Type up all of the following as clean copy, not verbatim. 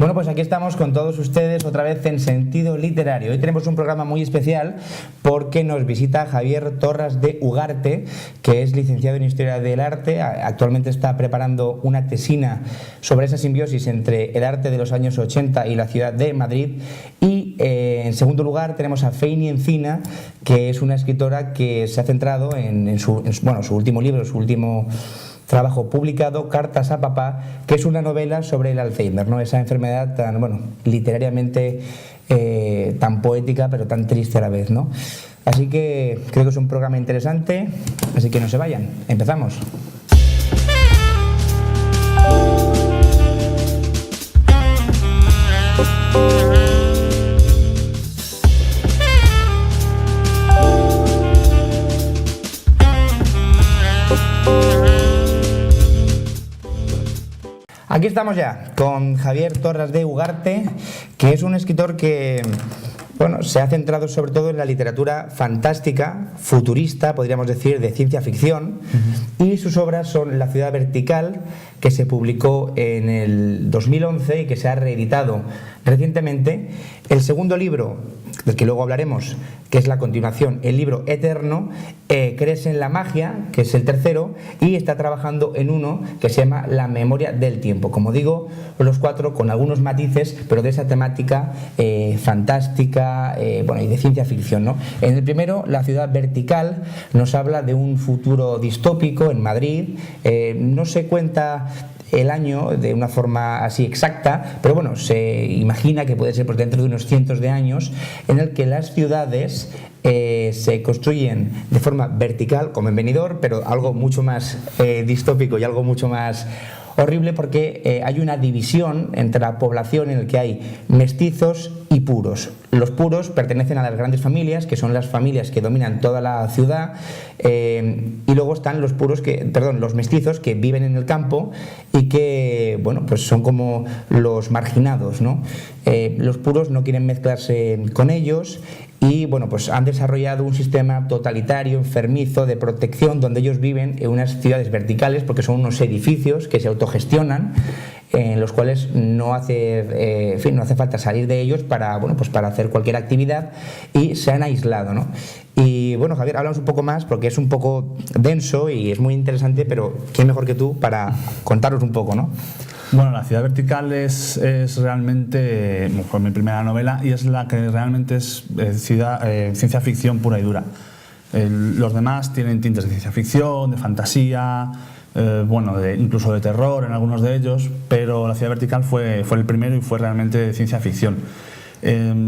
Bueno, pues aquí estamos con todos ustedes otra vez en Sentido Literario. Hoy tenemos un programa muy especial porque nos visita Javier Torras de Ugarte, que es licenciado en Historia del Arte. Actualmente está preparando una tesina sobre esa simbiosis entre el arte de los años 80 y la ciudad de Madrid. Y en segundo lugar tenemos a Feini Encina, que es una escritora que se ha centrado en su último libro, su último trabajo publicado, Cartas a Papá, que es una novela sobre el Alzheimer, ¿no? Esa enfermedad tan, literariamente tan poética, pero tan triste a la vez, ¿no? Así que creo que es un programa interesante, así que no se vayan. Empezamos. Aquí estamos ya con Javier Torras de Ugarte, que es un escritor que se ha centrado sobre todo en la literatura fantástica, futurista, podríamos decir, de ciencia ficción, y sus obras son La ciudad vertical, que se publicó en el 2011 y que se ha reeditado recientemente. El segundo libro, del que luego hablaremos, que es la continuación, el libro Eterno, Crees en la magia, que es el tercero, y está trabajando en uno que se llama La memoria del tiempo. Como digo, los cuatro con algunos matices, pero de esa temática fantástica y de ciencia ficción, ¿no? En el primero, La ciudad vertical, nos habla de un futuro distópico en Madrid. No se cuenta el año de una forma así exacta, pero se imagina que puede ser por dentro de unos cientos de años, en el que las ciudades se construyen de forma vertical, como en Benidorm, pero algo mucho más distópico y algo mucho más horrible, porque hay una división entre la población en el que hay mestizos y puros. Los puros pertenecen a las grandes familias, que son las familias que dominan toda la ciudad, y luego están los mestizos que viven en el campo y que son como los marginados, ¿no? Los puros no quieren mezclarse con ellos y han desarrollado un sistema totalitario, enfermizo, de protección, donde ellos viven en unas ciudades verticales, porque son unos edificios que se autogestionan, en los cuales no hace falta salir de ellos para hacer cualquier actividad, y se han aislado, ¿no? Y Javier, háblanos un poco más, porque es un poco denso y es muy interesante, pero ¿quién mejor que tú para contarnos un poco, ¿no? Bueno, La ciudad vertical es realmente mi primera novela, y es la que realmente es ciencia ficción pura y dura. Los demás tienen tintes de ciencia ficción, de fantasía, incluso de terror en algunos de ellos, pero La ciudad vertical fue el primero y fue realmente de ciencia ficción.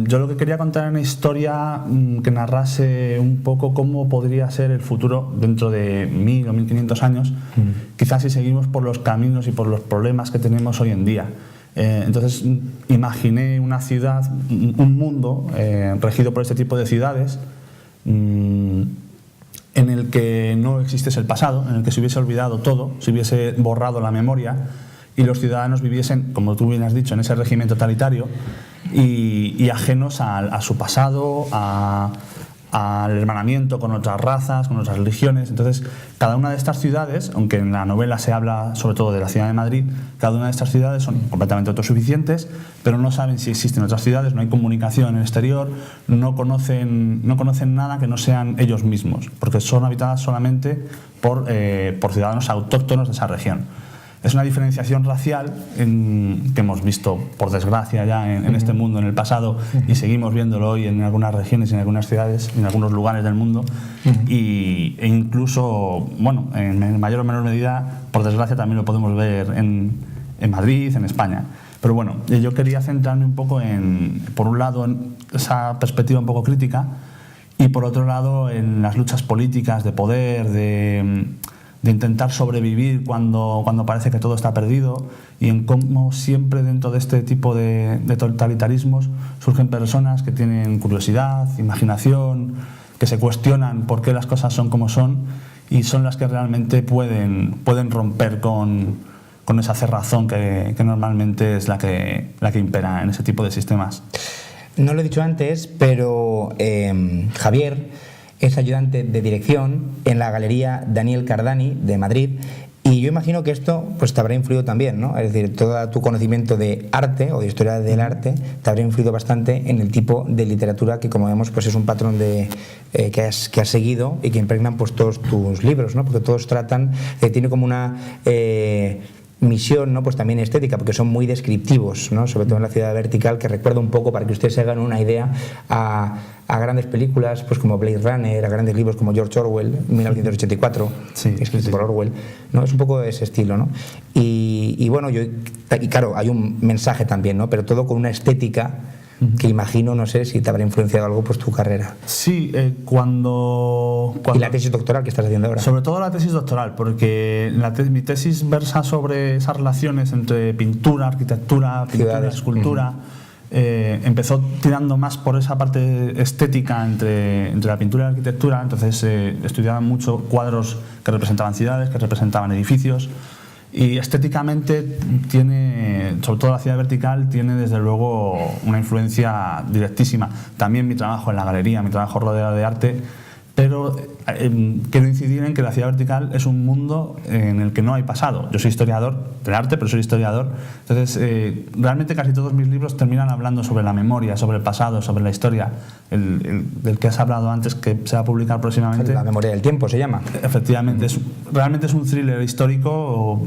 Yo lo que quería contar era una historia que narrase un poco cómo podría ser el futuro dentro de 1000 o 1500 años, quizás si seguimos por los caminos y por los problemas que tenemos hoy en día. Entonces imaginé una ciudad, un mundo regido por este tipo de ciudades, en el que no existiese el pasado, en el que se hubiese olvidado todo, se hubiese borrado la memoria, y los ciudadanos viviesen, como tú bien has dicho, en ese régimen totalitario y ajenos a su pasado, al hermanamiento con otras razas, con otras religiones. Entonces, cada una de estas ciudades, aunque en la novela se habla sobre todo de la ciudad de Madrid, cada una de estas ciudades son completamente autosuficientes, pero no saben si existen otras ciudades, no hay comunicación en el exterior, no conocen nada que no sean ellos mismos, porque son habitadas solamente por ciudadanos autóctonos de esa región. Es una diferenciación racial que hemos visto, por desgracia, ya en este mundo en el pasado, y seguimos viéndolo hoy en algunas regiones, en algunas ciudades, en algunos lugares del mundo, e incluso, en mayor o menor medida, por desgracia, también lo podemos ver en Madrid, en España. Pero yo quería centrarme un poco por un lado, en esa perspectiva un poco crítica, y por otro lado, en las luchas políticas de poder, de intentar sobrevivir cuando parece que todo está perdido, y en cómo siempre dentro de este tipo de totalitarismos surgen personas que tienen curiosidad, imaginación, que se cuestionan por qué las cosas son como son, y son las que realmente pueden romper con esa cerrazón que normalmente es la que impera en ese tipo de sistemas. No lo he dicho antes, pero Javier es ayudante de dirección en la Galería Daniel Cardani de Madrid, Y yo imagino que esto pues te habrá influido también, ¿no? Es decir, todo tu conocimiento de arte o de historia del arte te habrá influido bastante en el tipo de literatura que, como vemos, pues es un patrón que has seguido y que impregnan pues todos tus libros, ¿no? Porque todos tratan, tiene como una misión, ¿no? Pues también estética, porque son muy descriptivos, ¿no? Sobre todo en La ciudad vertical, que recuerda un poco, para que ustedes se hagan una idea, a grandes películas pues como Blade Runner, a grandes libros como George Orwell, 1984, escrito por Orwell, ¿no? Es un poco de ese estilo, ¿no? Y bueno, y claro, hay un mensaje también, ¿no? Pero todo con una estética que imagino, no sé si te habrá influenciado algo pues tu carrera. Sí, cuando... Y la tesis doctoral que estás haciendo ahora. Sobre todo la tesis doctoral, porque mi tesis versa sobre esas relaciones entre pintura, arquitectura, escultura. Empezó tirando más por esa parte estética entre la pintura y la arquitectura, entonces estudiaban mucho cuadros que representaban ciudades, que representaban edificios. Y estéticamente tiene, sobre todo La ciudad vertical, tiene desde luego una influencia directísima. También mi trabajo en la galería, mi trabajo rodeado de arte, pero quiero incidir en que La ciudad vertical es un mundo en el que no hay pasado. Yo soy historiador del arte, pero soy historiador. Entonces, realmente casi todos mis libros terminan hablando sobre la memoria, sobre el pasado, sobre la historia, del que has hablado antes, que se va a publicar próximamente. La memoria del tiempo se llama. Efectivamente, realmente es un thriller histórico,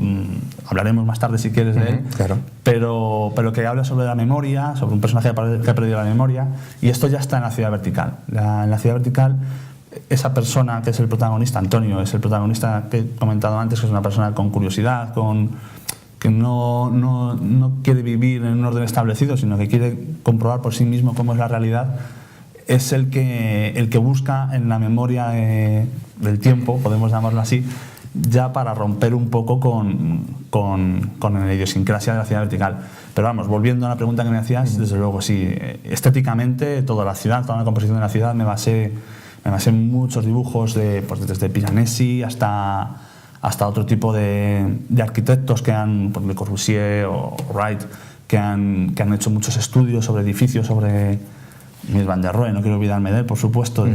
hablaremos más tarde si quieres de él, claro. pero que habla sobre la memoria, sobre un personaje que ha perdido la memoria, y esto ya está en La ciudad vertical. En La ciudad vertical, esa persona que es el protagonista, Antonio, es el protagonista que he comentado antes, que es una persona con curiosidad, que no quiere vivir en un orden establecido, sino que quiere comprobar por sí mismo cómo es la realidad. Es el que busca en la memoria del tiempo, podemos llamarlo así, ya para romper un poco con la idiosincrasia de La ciudad vertical. Pero vamos, volviendo a la pregunta que me hacías, desde luego sí, estéticamente toda la ciudad, toda la composición de la ciudad me basé en muchos dibujos pues desde Piranesi hasta otro tipo de arquitectos que han, por Le Corbusier o Wright, que han hecho muchos estudios sobre edificios, sobre Mies van der Rohe, no quiero olvidarme de él, por supuesto,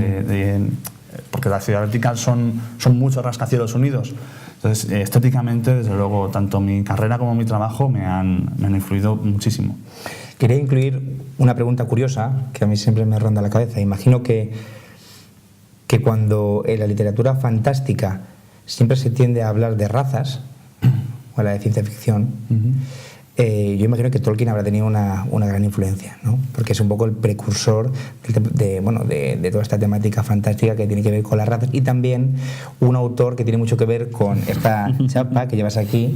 porque La ciudad vertical son muchos rascacielos unidos. Entonces, estéticamente, desde luego, tanto mi carrera como mi trabajo me han influido muchísimo. Quería incluir una pregunta curiosa que a mí siempre me ronda la cabeza. Imagino que cuando en la literatura fantástica siempre se tiende a hablar de razas, o la de ciencia ficción, yo imagino que Tolkien habrá tenido una gran influencia, ¿no? Porque es un poco el precursor de toda esta temática fantástica que tiene que ver con las razas, y también un autor que tiene mucho que ver con esta chapa que llevas aquí,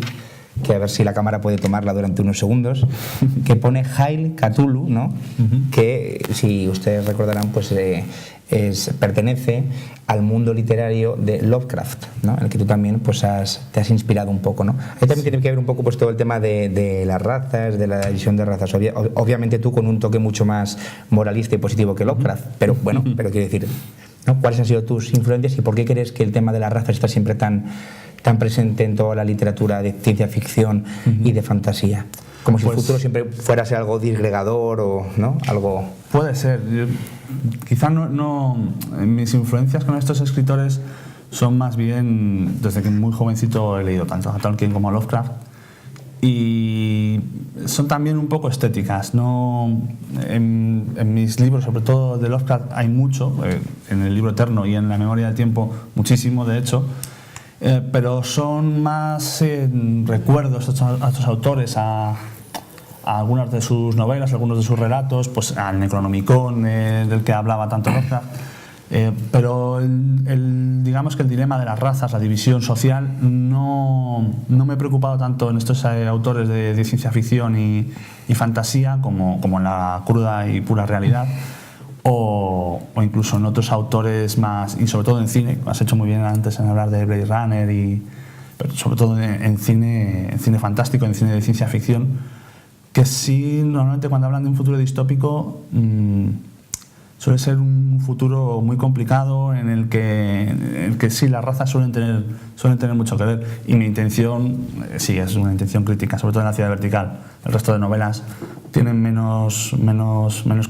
que a ver si la cámara puede tomarla durante unos segundos, que pone Hail Cthulhu, ¿no? Que, si ustedes recordarán, pues pertenece al mundo literario de Lovecraft, ¿no? En el que tú también pues te has inspirado un poco, ¿no? Ahí también tiene que ver un poco pues todo el tema de las razas, de la división de razas. Obviamente tú con un toque mucho más moralista y positivo que Lovecraft, pero bueno, pero quiero decir, ¿no? ¿Cuáles han sido tus influencias y por qué crees que el tema de las razas está siempre tan presente en toda la literatura de ciencia ficción y de fantasía? Como si el futuro siempre fuera a ser algo disgregador o, ¿no? Algo... Puede ser. Quizá no mis influencias con estos escritores son más bien, desde que muy jovencito he leído tanto a Tolkien como a Lovecraft, y son también un poco estéticas. En mis libros, sobre todo de Lovecraft, hay mucho, en el libro Eterno y en La memoria del tiempo muchísimo, de hecho, pero son más recuerdos a estos autores, a algunas de sus novelas, algunos de sus relatos, pues al Necronomicon del que hablaba tanto Lovecraft, pero digamos que el dilema de las razas, la división social, no me he preocupado tanto en estos autores de ciencia ficción y fantasía como en la cruda y pura realidad, o incluso en otros autores más, y sobre todo en cine. Has hecho muy bien antes en hablar de Blade Runner, pero sobre todo en cine fantástico, en cine de ciencia ficción, que sí, normalmente cuando hablan de un futuro distópico suele ser un futuro muy complicado en el que sí, las razas suelen tener mucho que ver, y mi intención sí es una intención crítica, sobre todo en La ciudad vertical. El resto de novelas tienen menos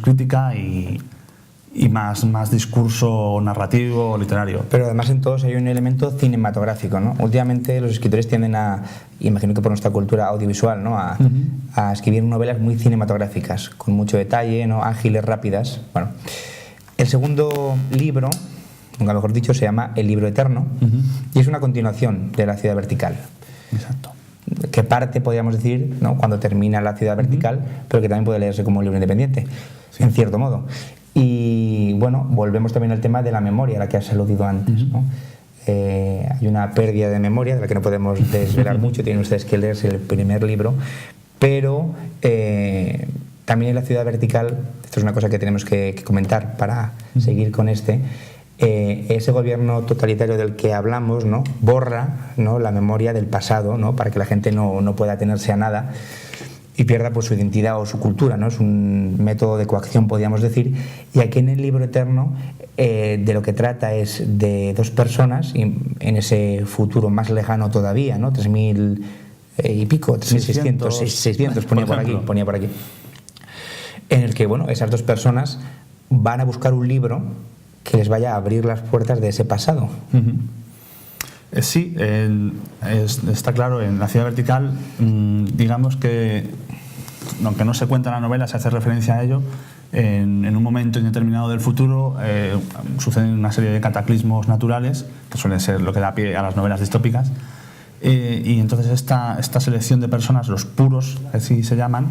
crítica y y más discurso narrativo, literario. Pero además en todos hay un elemento cinematográfico, ¿no? Últimamente los escritores tienden a, imagino que por nuestra cultura audiovisual, ¿no? A escribir novelas muy cinematográficas, con mucho detalle, ¿no? Ágiles, rápidas. Bueno, el segundo libro, nunca mejor dicho, se llama El libro eterno, y es una continuación de La ciudad vertical. Exacto. Que parte, podríamos decir, ¿no? Cuando termina La ciudad vertical, pero que también puede leerse como un libro independiente, en cierto modo. Y bueno, volvemos también al tema de la memoria, a la que has aludido antes, ¿no? Hay una pérdida de memoria de la que no podemos desvelar mucho, tienen ustedes que leerse el primer libro, pero también en La ciudad vertical, esto es una cosa que tenemos que comentar para seguir con ese gobierno totalitario del que hablamos, ¿no? Borra, ¿no? La memoria del pasado, ¿no? Para que la gente no pueda atenerse a nada y pierda pues su identidad o su cultura, ¿no? Es un método de coacción, podríamos decir. Y aquí en el libro eterno de lo que trata es de dos personas en ese futuro más lejano todavía, ¿no? 3000 y pico, 3600 ponía por aquí. En el que, bueno, esas dos personas van a buscar un libro que les vaya a abrir las puertas de ese pasado. Sí, está claro, en La ciudad vertical, digamos que, aunque no se cuenta en la novela, se hace referencia a ello, en un momento indeterminado del futuro suceden una serie de cataclismos naturales, que suelen ser lo que da pie a las novelas distópicas, y entonces esta selección de personas, los puros, así se llaman,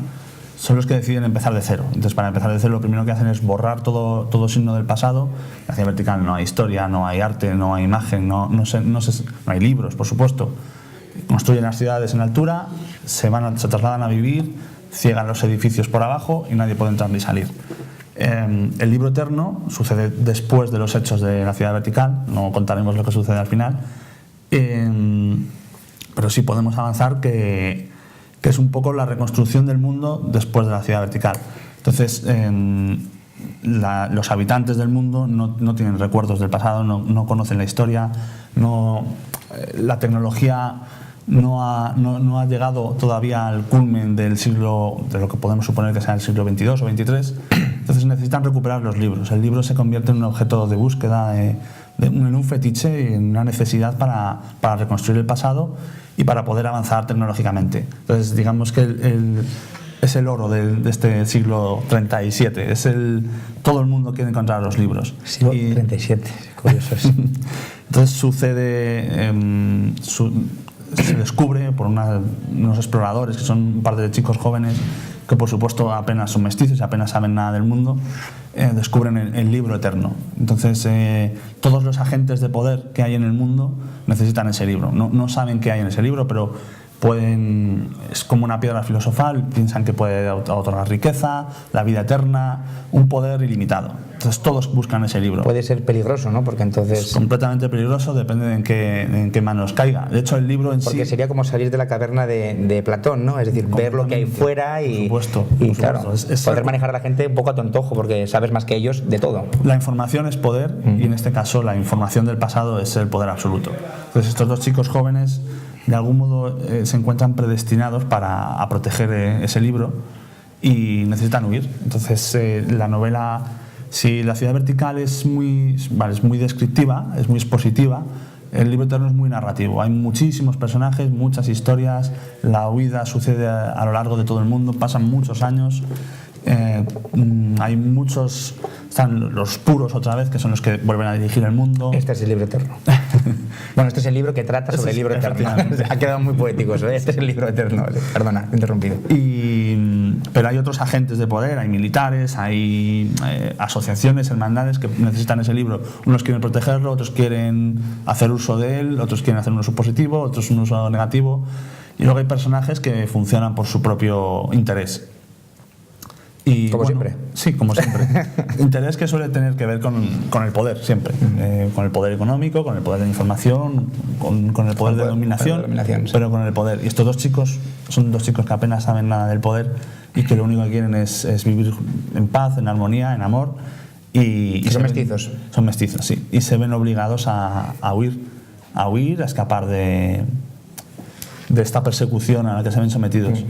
son los que deciden empezar de cero. Entonces, para empezar de cero, lo primero que hacen es borrar todo signo del pasado. En La ciudad vertical no hay historia, no hay arte, no hay imagen, no hay libros, por supuesto. Construyen las ciudades en altura, se trasladan a vivir, ciegan los edificios por abajo y nadie puede entrar ni salir. El libro eterno sucede después de los hechos de La ciudad vertical, no contaremos lo que sucede al final, pero sí podemos avanzar que es un poco la reconstrucción del mundo después de La ciudad vertical. Entonces, los habitantes del mundo no tienen recuerdos del pasado, no conocen la historia, la tecnología no ha llegado todavía al culmen del siglo, de lo que podemos suponer que sea el siglo XXII o XXIII. Entonces necesitan recuperar los libros. El libro se convierte en un objeto de búsqueda, en un fetiche y en una necesidad para reconstruir el pasado y para poder avanzar tecnológicamente. Entonces, digamos que es el oro de este siglo 37. Todo el mundo quiere encontrar los libros. Siglo 37, curioso. Entonces sucede, se descubre por unos exploradores que son un par de chicos jóvenes que por supuesto apenas son mestizos y apenas saben nada del mundo, descubren el libro eterno. Entonces todos los agentes de poder que hay en el mundo necesitan ese libro. No saben qué hay en ese libro, pero es como una piedra filosofal, piensan que puede otorgar riqueza, la vida eterna, un poder ilimitado. Entonces todos buscan ese libro. Puede ser peligroso, ¿no? Porque entonces... Es completamente peligroso, depende de en qué manos caiga. De hecho, el libro en Porque sería como salir de la caverna de Platón, ¿no? Es decir, ver lo que hay fuera y... Por supuesto. Claro, poder manejar a la gente un poco a tu antojo, porque sabes más que ellos de todo. La información es poder, y en este caso la información del pasado es el poder absoluto. Entonces estos dos chicos jóvenes de algún modo se encuentran predestinados a proteger ese libro y necesitan huir. Entonces la novela, si La ciudad vertical es muy descriptiva, es muy expositiva, el libro eterno es muy narrativo. Hay muchísimos personajes, muchas historias, la huida sucede a lo largo de todo el mundo, pasan muchos años. Hay muchos, están los puros otra vez, que son los que vuelven a dirigir el mundo. Este es el libro eterno. Bueno, este es el libro que trata sobre el libro eterno. Ha quedado muy poético eso, ¿eh? Este es el libro eterno. Perdona, he interrumpido. Pero hay otros agentes de poder, hay militares, hay asociaciones, hermandades que necesitan ese libro. Unos quieren protegerlo, otros quieren hacer uso de él, otros quieren hacer un uso positivo, otros un uso negativo. Y luego hay personajes que funcionan por su propio interés. Y, como siempre. Sí, como siempre. Interés que suele tener que ver con el poder, siempre. Con el poder económico, con el poder de información, con el poder de dominación, sí. Pero con el poder. Y estos dos chicos son dos chicos que apenas saben nada del poder y que lo único que quieren es vivir en paz, en armonía, en amor. Y son mestizos. Son mestizos, sí. Y se ven obligados a huir, a escapar de esta persecución a la que se ven sometidos.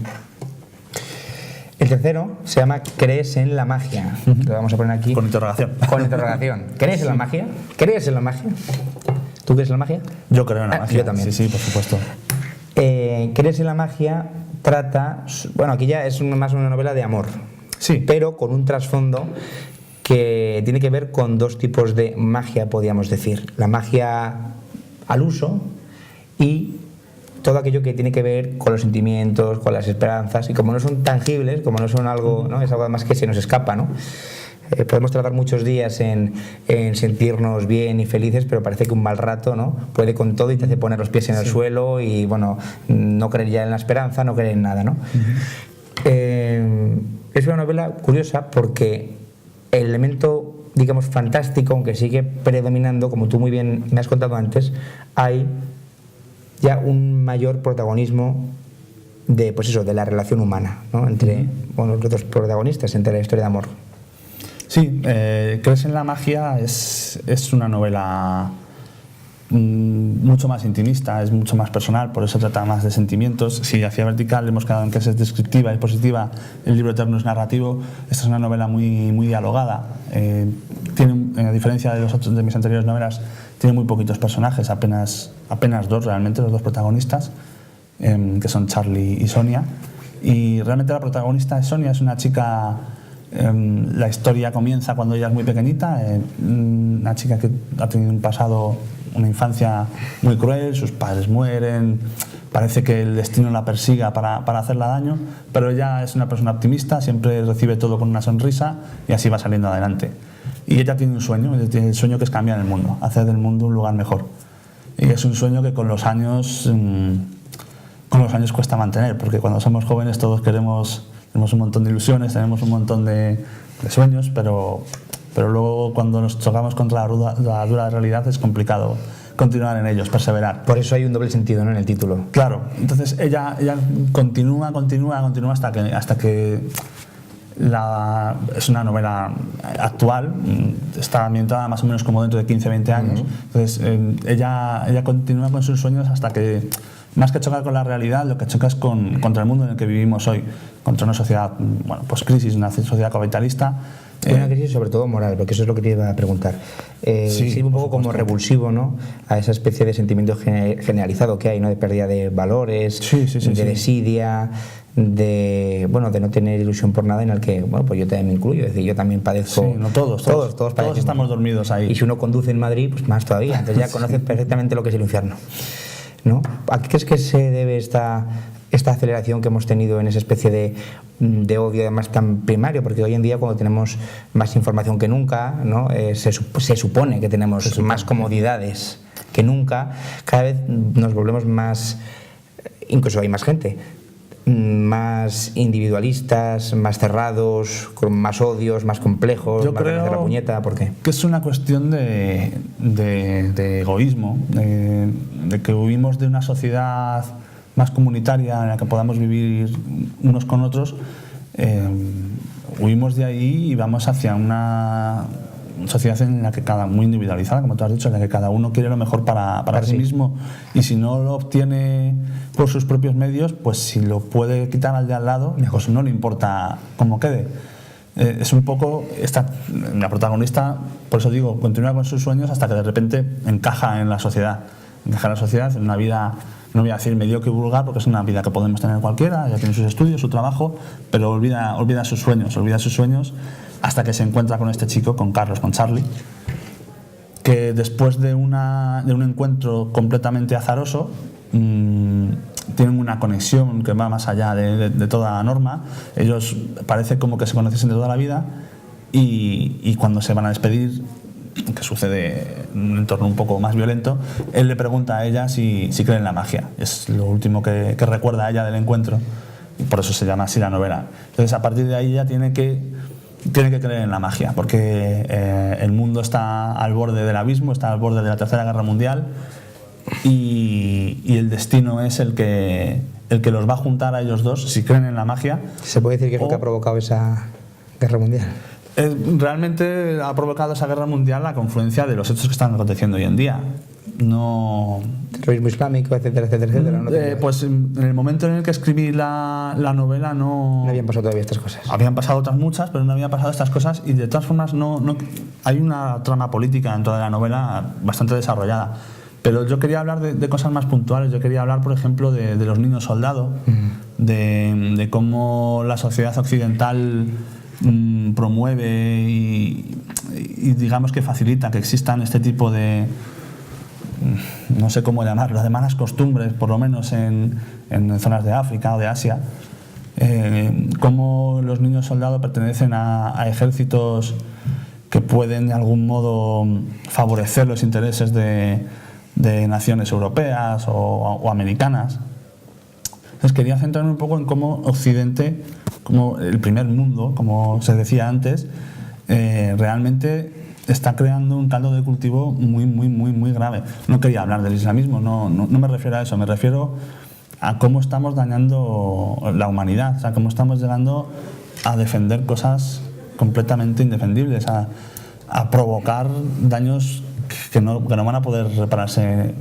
El tercero se llama ¿Crees en la magia? Lo vamos a poner aquí. Con interrogación. Con interrogación. ¿Crees en la magia? ¿Crees en la magia? ¿Tú crees en la magia? Yo creo en la magia. Yo también. Sí, por supuesto. ¿Crees en la magia? Trata, bueno, aquí ya es más una novela de amor, Sí. pero con un trasfondo que tiene que ver con dos tipos de magia, podríamos decir. La magia al uso y todo aquello que tiene que ver con los sentimientos, con las esperanzas, y como no son tangibles, como no son algo, ¿no? Es algo más que se nos escapa, ¿no? Podemos tardar muchos días en sentirnos bien y felices, pero parece que un mal rato, ¿no? Puede con todo y te hace poner los pies en el suelo y, bueno, no creer ya en la esperanza, no creer en nada, ¿no? Es una novela curiosa porque el elemento, digamos, fantástico, aunque sigue predominando, como tú muy bien me has contado antes, hay ya un mayor protagonismo de, pues eso, de la relación humana, ¿no? Entre los dos protagonistas, entre la historia de amor. Sí, Crees en la magia es una novela mucho más intimista, es mucho más personal, por eso trata más de sentimientos. Si hacia Vertical hemos quedado en que es descriptiva y positiva, El libro eterno es narrativo. Esta es una novela muy dialogada. A diferencia de mis anteriores novelas, tiene muy poquitos personajes, apenas dos realmente, los dos protagonistas, que son Charlie y Sonia. Y realmente la protagonista es Sonia, es una chica. La historia comienza cuando ella es muy pequeñita, una chica que ha tenido un pasado, una infancia muy cruel, sus padres mueren, parece que el destino la persiga para hacerla daño, pero ella es una persona optimista, siempre recibe todo con una sonrisa y así va saliendo adelante. Y ella tiene un sueño, el sueño que es cambiar el mundo, hacer del mundo un lugar mejor. Y es un sueño que con los años cuesta mantener, porque cuando somos jóvenes todos tenemos un montón de ilusiones, tenemos un montón de sueños, pero luego cuando nos chocamos contra la dura realidad es complicado continuar en ellos, perseverar. Por eso hay un doble sentido, ¿no?, en el título. Claro, entonces ella continúa hasta que es una novela actual, está ambientada más o menos como dentro de 15-20 años. Entonces ella continúa con sus sueños hasta que, más que chocar con la realidad, lo que choca es contra el mundo en el que vivimos hoy, contra una sociedad, post-crisis, una sociedad capitalista. Una crisis sobre todo moral, porque eso es lo que te iba a preguntar. Sirve un poco como revulsivo, ¿no?, a esa especie de sentimiento generalizado que hay, ¿no?, de pérdida de valores, de desidia, de no tener ilusión por nada, en el que, pues yo también me incluyo, es decir, yo también padezco. Sí, no todos estamos dormidos ahí. Y si uno conduce en Madrid, pues más todavía, entonces ya conoces perfectamente lo que es el infierno, ¿no? ¿A qué crees que se debe esta aceleración que hemos tenido en esa especie de odio, además tan primario? Porque hoy en día, cuando tenemos más información que nunca, ¿no?, se supone que tenemos más comodidades que nunca, cada vez nos volvemos más, incluso hay más gente, más individualistas, más cerrados, con más odios, más complejos, Yo más creo ganas de la puñeta. ¿Por qué? Que es una cuestión de egoísmo, de que huimos de una sociedad más comunitaria en la que podamos vivir unos con otros. Huimos de ahí y vamos hacia una sociedad en la que muy individualizada, como tú has dicho, en la que cada uno quiere lo mejor para sí mismo, y si no lo obtiene por sus propios medios, pues si lo puede quitar al de al lado, pues no le importa cómo quede. Es un poco la protagonista, por eso digo, continúa con sus sueños hasta que de repente encaja en la sociedad, en una vida, no voy a decir mediocre y vulgar, porque es una vida que podemos tener cualquiera, ya tiene sus estudios, su trabajo, pero olvida sus sueños hasta que se encuentra con este chico, con Carlos, con Charlie, que después de un encuentro completamente azaroso, tienen una conexión que va más allá de toda norma. Ellos parece como que se conociesen de toda la vida, y cuando se van a despedir, que sucede en un entorno un poco más violento, él le pregunta a ella si cree en la magia. Es lo último que recuerda a ella del encuentro, y por eso se llama así la novela. Entonces, a partir de ahí ella tiene que creer en la magia, porque el mundo está al borde del abismo, está al borde de la Tercera Guerra Mundial, y el destino es el que los va a juntar a ellos dos, si creen en la magia. ¿Se puede decir que es lo que ha provocado esa guerra mundial? Realmente ha provocado esa guerra mundial la confluencia de los hechos que están aconteciendo hoy en día. no... Terrorismo islámico, etcétera, etcétera, etcétera. No pues en el momento en el que escribí la novela no habían pasado todavía estas cosas. Habían pasado otras muchas, pero no habían pasado estas cosas, y de todas formas hay una trama política dentro de la novela bastante desarrollada. Pero yo quería hablar de cosas más puntuales. Yo quería hablar, por ejemplo, de los niños soldado, de cómo la sociedad occidental promueve y digamos que facilita que existan este tipo de, no sé cómo llamarlo, de malas costumbres, por lo menos en zonas de África o de Asia. Cómo los niños soldado pertenecen a ejércitos que pueden de algún modo favorecer los intereses de naciones europeas o americanas. Entonces quería centrarme un poco en cómo Occidente, como el primer mundo, como se decía antes, realmente está creando un caldo de cultivo muy grave. No quería hablar del islamismo, no me refiero a eso, me refiero a cómo estamos dañando la humanidad, o sea, cómo estamos llegando a defender cosas completamente indefendibles, a provocar daños que no van a poder repararse.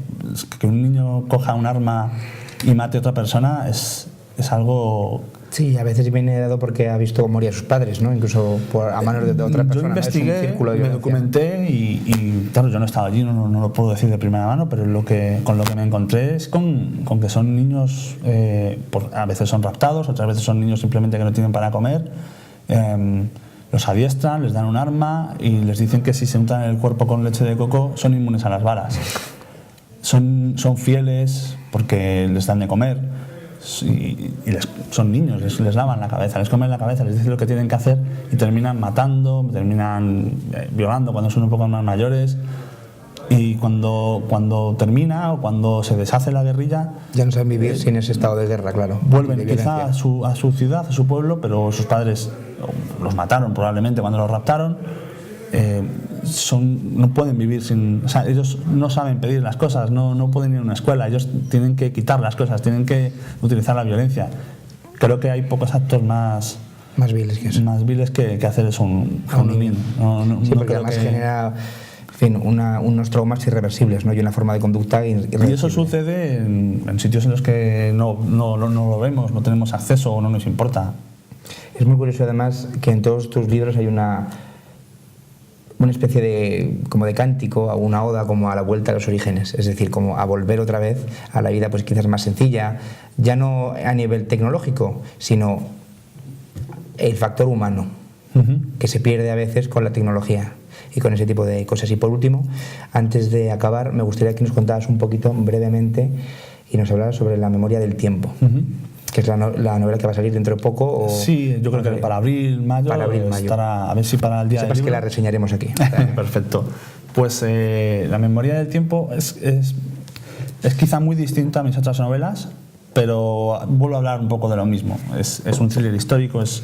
Que un niño coja un arma y mate a otra persona es algo... Sí, a veces viene dado porque ha visto morir a sus padres, ¿no? Incluso a manos de otra persona. Yo investigué, me documenté y claro, yo no he estado allí, no lo puedo decir de primera mano, pero con lo que me encontré es con que son niños, a veces son raptados, otras veces son niños simplemente que no tienen para comer. Los adiestran, les dan un arma y les dicen que si se untan el cuerpo con leche de coco son inmunes a las balas. Son fieles porque les dan de comer y son niños, les lavan la cabeza, les comen la cabeza, les dicen lo que tienen que hacer y terminan matando, terminan violando cuando son un poco más mayores. Y cuando termina o cuando se deshace la guerrilla, ya no saben vivir sin ese estado de guerra, claro. Vuelven quizá a su ciudad, a su pueblo, pero sus padres los mataron probablemente cuando los raptaron. No pueden vivir sin... O sea, ellos no saben pedir las cosas, no pueden ir a una escuela, ellos tienen que quitar las cosas, tienen que utilizar la violencia. Creo que hay pocos actos más viles que eso. Más viles que hacer eso a un niño. Sí, porque además genera... En fin, unos traumas irreversibles, ¿no? Y una forma de conducta irreversible. Y eso sucede en sitios en los que no lo vemos, no tenemos acceso o no nos importa. Es muy curioso además que en todos tus libros hay una especie de cántico, una oda como a la vuelta a los orígenes, es decir, como a volver otra vez a la vida pues quizás más sencilla, ya no a nivel tecnológico, sino el factor humano, que se pierde a veces con la tecnología y con ese tipo de cosas. Y por último, antes de acabar, me gustaría que nos contaras un poquito brevemente y nos hablaras sobre La memoria del tiempo, que es la novela que va a salir dentro de poco. Sí, yo creo que para abril, mayo. Estará, a ver si para el día sepas que la reseñaremos aquí. Perfecto. Pues La memoria del tiempo es quizá muy distinta a mis otras novelas, pero vuelvo a hablar un poco de lo mismo. Es un thriller histórico, es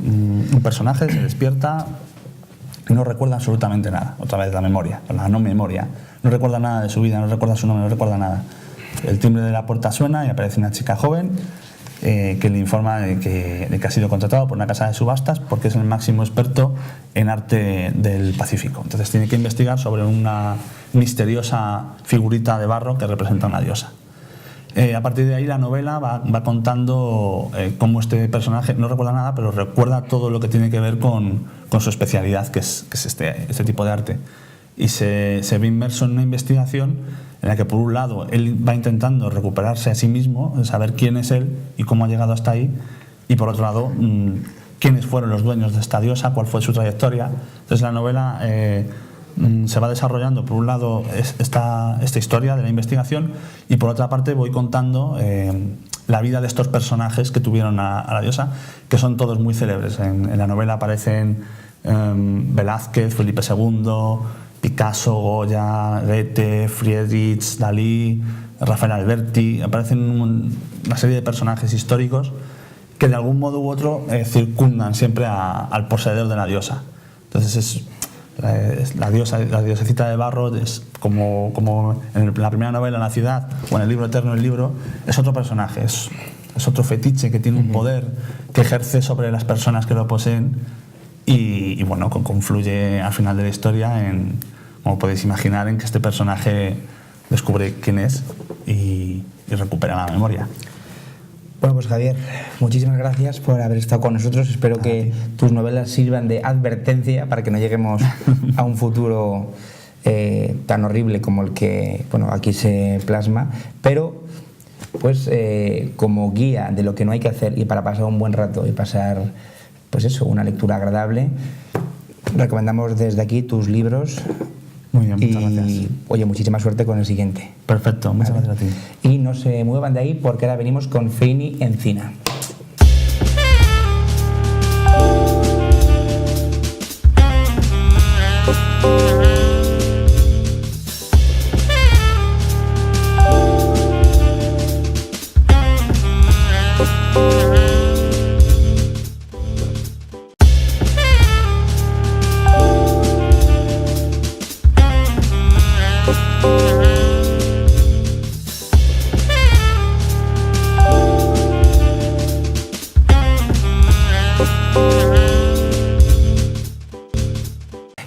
un personaje se despierta y no recuerda absolutamente nada. Otra vez la memoria, la no memoria. No recuerda nada de su vida, no recuerda su nombre, no recuerda nada. El timbre de la puerta suena y aparece una chica joven que le informa de que ha sido contratado por una casa de subastas porque es el máximo experto en arte del Pacífico. Entonces tiene que investigar sobre una misteriosa figurita de barro que representa a una diosa. A partir de ahí la novela va contando cómo este personaje no recuerda nada, pero recuerda todo lo que tiene que ver con su especialidad, que es este tipo de arte. Y se ve inmerso en una investigación en la que, por un lado, él va intentando recuperarse a sí mismo, saber quién es él y cómo ha llegado hasta ahí, y por otro lado, quiénes fueron los dueños de esta diosa, cuál fue su trayectoria. Entonces la novela se va desarrollando, por un lado, esta historia de la investigación, y por otra parte voy contando la vida de estos personajes que tuvieron a la diosa, que son todos muy célebres. En la novela aparecen Velázquez, Felipe II, Picasso, Goya, Goethe, Friedrich, Dalí, Rafael Alberti. Aparecen una serie de personajes históricos que de algún modo u otro circundan siempre al poseedor de la diosa. Entonces la diosecita de barro es como en la primera novela, La ciudad, o en el libro eterno, El libro, es otro personaje, es otro fetiche que tiene un poder que ejerce sobre las personas que lo poseen y confluye al final de la historia como podéis imaginar, en que este personaje descubre quién es y recupera la memoria. Bueno, pues Javier, muchísimas gracias por haber estado con nosotros. Espero que tus novelas sirvan de advertencia para que no lleguemos a un futuro tan horrible como el que aquí se plasma, pero pues como guía de lo que no hay que hacer y para pasar un buen rato y pasar pues eso, una lectura agradable, recomendamos desde aquí tus libros. Muy bien, muchas gracias. Oye, muchísima suerte con el siguiente. Perfecto, muchas gracias a ti. Y no se muevan de ahí porque ahora venimos con Feini Encina.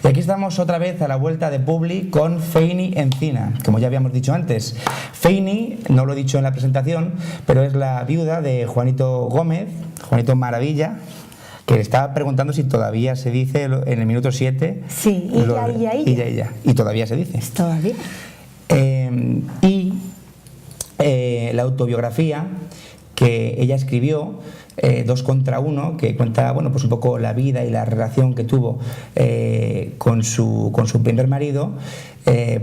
Y aquí estamos otra vez a la vuelta de Publi con Feini Encina. Como ya habíamos dicho antes, Feini, no lo he dicho en la presentación, pero es la viuda de Juanito Gómez, Juanito Maravilla, que le estaba preguntando si todavía se dice en el minuto 7. Sí, ella. Y todavía se dice. Todavía. La autobiografía que ella escribió, 2 contra 1, que cuenta pues un poco la vida y la relación que tuvo con su primer marido,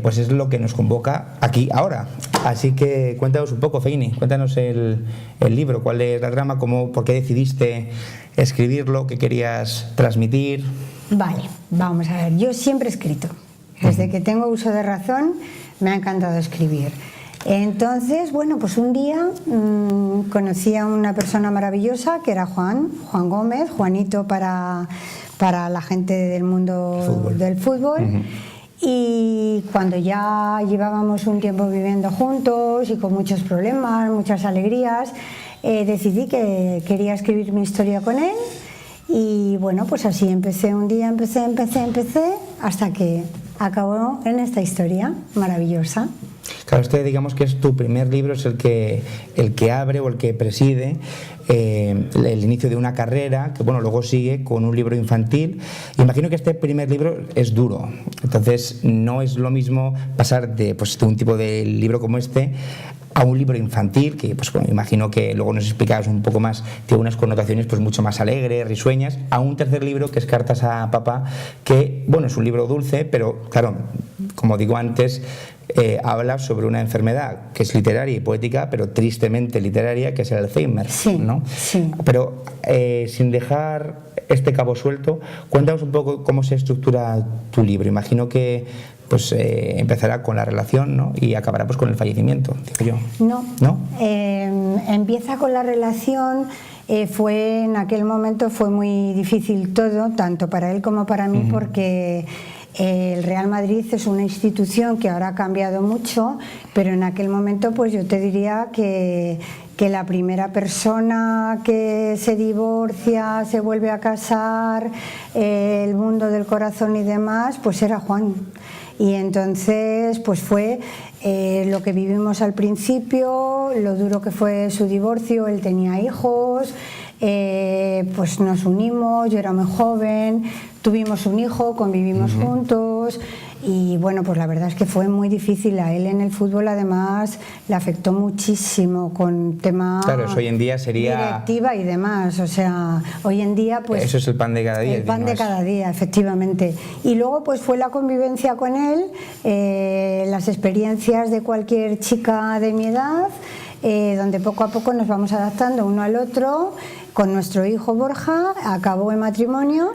pues es lo que nos convoca aquí ahora. Así que cuéntanos un poco, Feini, cuéntanos el libro, cuál es la trama, por qué decidiste escribirlo, qué querías transmitir. Vale, vamos a ver, yo siempre he escrito. Desde que tengo uso de razón me ha encantado escribir. Entonces, pues un día conocí a una persona maravillosa que era Juan Gómez, Juanito para la gente del mundo del fútbol. Y cuando ya llevábamos un tiempo viviendo juntos y con muchos problemas, muchas alegrías, decidí que quería escribir mi historia con él. Y pues así empecé un día, empecé hasta que acabó en esta historia maravillosa. Claro, digamos que es tu primer libro, es el que abre o el que preside el inicio de una carrera que luego sigue con un libro infantil. Imagino que este primer libro es duro, entonces no es lo mismo pasar de un tipo de libro como este a un libro infantil que imagino que luego nos explicabas un poco más, tiene unas connotaciones mucho más alegres, risueñas, a un tercer libro que es Cartas a Papá, que es un libro dulce, pero claro, como digo antes, habla sobre una enfermedad que es literaria y poética, pero tristemente literaria, que es el Alzheimer, ¿no? Sí. Pero sin dejar este cabo suelto, cuéntanos un poco cómo se estructura tu libro. Imagino que empezará con la relación, ¿no? Y acabará con el fallecimiento, digo yo. No. Empieza con la relación. En aquel momento fue muy difícil todo, tanto para él como para mí, porque el Real Madrid es una institución que ahora ha cambiado mucho, pero en aquel momento yo te diría que la primera persona que se divorcia, se vuelve a casar, el mundo del corazón y demás, era Juan. Y entonces fue lo que vivimos al principio, lo duro que fue su divorcio. Él tenía hijos, nos unimos, yo era muy joven, tuvimos un hijo, convivimos juntos. Y la verdad es que fue muy difícil. A él en el fútbol además le afectó muchísimo con tema, claro, eso hoy en día sería directiva y demás. O sea, hoy en día eso es el pan de cada día. El pan de cada día, efectivamente. Y luego fue la convivencia con él, las experiencias de cualquier chica de mi edad, donde poco a poco nos vamos adaptando uno al otro. Con nuestro hijo Borja acabó el matrimonio.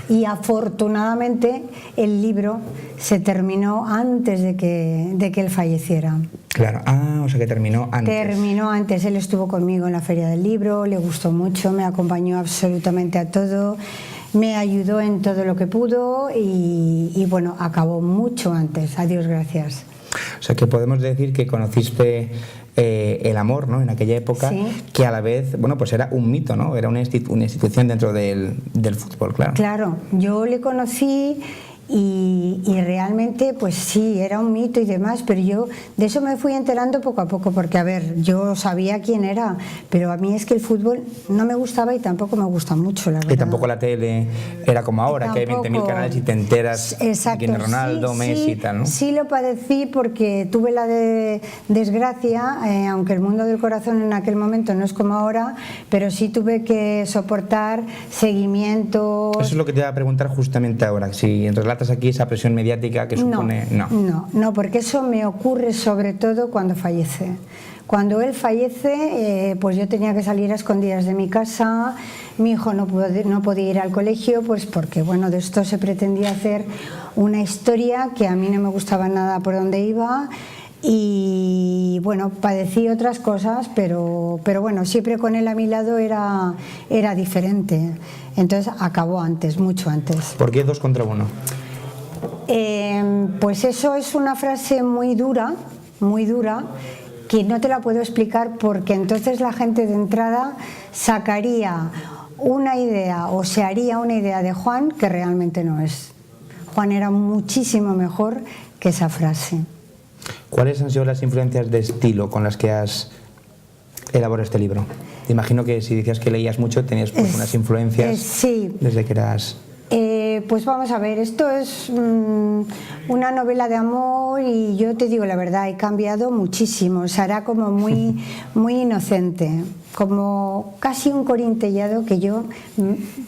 Y afortunadamente el libro se terminó antes de que él falleciera. Claro, o sea que terminó antes. Terminó antes, él estuvo conmigo en la Feria del Libro, le gustó mucho, me acompañó absolutamente a todo, me ayudó en todo lo que pudo y acabó mucho antes, a Dios gracias. O sea que podemos decir que conociste el amor, ¿no? En aquella época, sí, que a la vez, era un mito, ¿no? Era una institución dentro del fútbol, claro. Claro, yo le conocí Y realmente, pues sí, era un mito y demás, pero yo de eso me fui enterando poco a poco, porque, a ver, yo sabía quién era, pero a mí es que el fútbol no me gustaba y tampoco me gusta mucho, la verdad. Y tampoco la tele era como ahora, que hay 20.000 canales y te enteras de quién es Ronaldo, Messi y tal, ¿no? Sí lo padecí porque tuve la desgracia, aunque el mundo del corazón en aquel momento no es como ahora, pero sí tuve que soportar seguimientos. Eso es lo que te iba a preguntar justamente ahora, si relatas aquí esa presión mediática que supone... No, porque eso me ocurre sobre todo cuando fallece. Cuando él fallece, pues yo tenía que salir a escondidas de mi casa, mi hijo no podía ir al colegio, pues porque, bueno, de esto se pretendía hacer una historia que a mí no me gustaba nada por donde iba. Y bueno, padecí otras cosas, pero bueno, siempre con él a mi lado era diferente. Entonces acabó antes, mucho antes. ¿Por qué 2 contra 1? Pues eso es una frase muy dura, que no te la puedo explicar, porque entonces la gente de entrada sacaría una idea o se haría una idea de Juan que realmente no es. Juan era muchísimo mejor que esa frase. ¿Cuáles han sido las influencias de estilo con las que has elaborado este libro? Te imagino que si decías que leías mucho tenías pues unas influencias sí. Desde que eras... Pues vamos a ver, esto es una novela de amor y yo te digo la verdad, he cambiado muchísimo, o sea, era como muy inocente, como casi un corintellado que yo,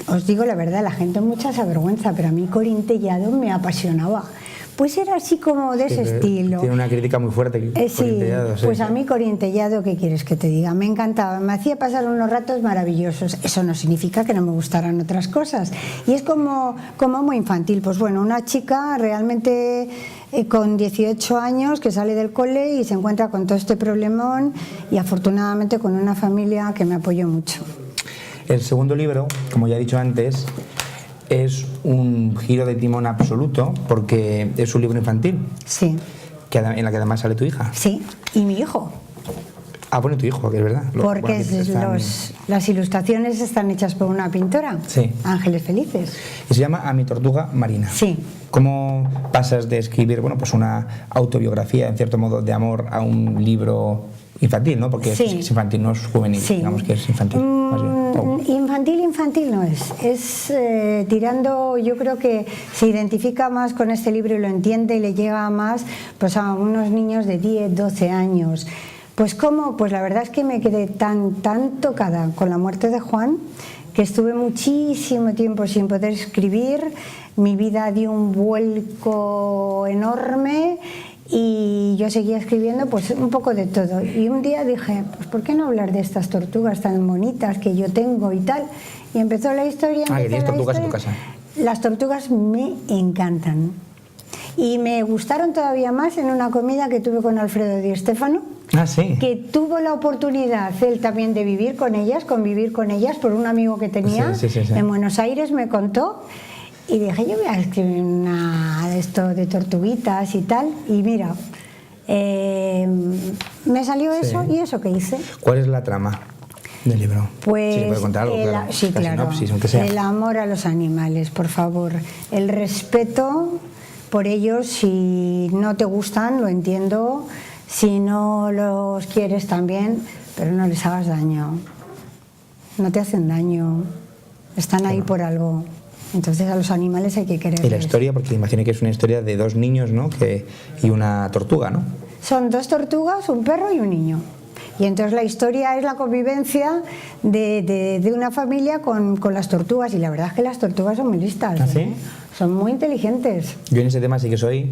os digo la verdad, la gente mucha se avergüenza, pero a mí corintellado me apasionaba. Pues era así como de ese estilo. Tiene una crítica muy fuerte. Sí, pues a mí corintellado, ¿qué quieres que te diga? Me encantaba, me hacía pasar unos ratos maravillosos. Eso no significa que no me gustaran otras cosas. Y es como muy infantil. Pues bueno, una chica realmente con 18 años que sale del cole y se encuentra con todo este problemón y afortunadamente con una familia que me apoyó mucho. El segundo libro, como ya he dicho antes, es un giro de timón absoluto porque es un libro infantil. Sí. En la que además sale tu hija. Sí, y mi hijo. Ah, bueno, tu hijo, que es verdad. Porque las ilustraciones están hechas por una pintora. Sí. Ángeles Felices. Y se llama A mi tortuga marina. Sí. ¿Cómo pasas de escribir, bueno, pues una autobiografía, en cierto modo, de amor a un libro infantil, ¿no? Porque es infantil, no es juvenil, digamos que es infantil. Más bien. Infantil no es tirando, yo creo que se identifica más con este libro y lo entiende y le llega más pues a unos niños de 10, 12 años. Pues cómo, pues la verdad es que me quedé tan tocada con la muerte de Juan que estuve muchísimo tiempo sin poder escribir, mi vida dio un vuelco enorme y yo seguía escribiendo pues un poco de todo. Y un día dije, pues ¿por qué no hablar de estas tortugas tan bonitas que yo tengo y tal? Y empezó la historia. Ah, ¿que tienes tortugas en tu casa? Las tortugas me encantan. Y me gustaron todavía más en una comida que tuve con Alfredo Di Stéfano. Ah, sí. Que tuvo la oportunidad él también de convivir con ellas por un amigo que tenía en Buenos Aires, me contó. Y dije, yo voy a escribir una de esto de tortuguitas y tal. Y mira, me salió eso y eso que hice. ¿Cuál es la trama del libro? Pues si se puede contar algo, claro. Sí, claro. Sinopsis, aunque sea. El amor a los animales, por favor. El respeto por ellos, si no te gustan, lo entiendo. Si no los quieres también, pero no les hagas daño. No te hacen daño. Están ahí por algo. Entonces a los animales hay que quererles. Y la historia, porque imagino que es una historia de 2 niños, ¿no? Y una tortuga, ¿no? Son 2 tortugas, un perro y un niño. Y entonces la historia es la convivencia de una familia con las tortugas. Y la verdad es que las tortugas son muy listas. ¿Ah, sí? Son muy inteligentes. Yo en ese tema sí que soy,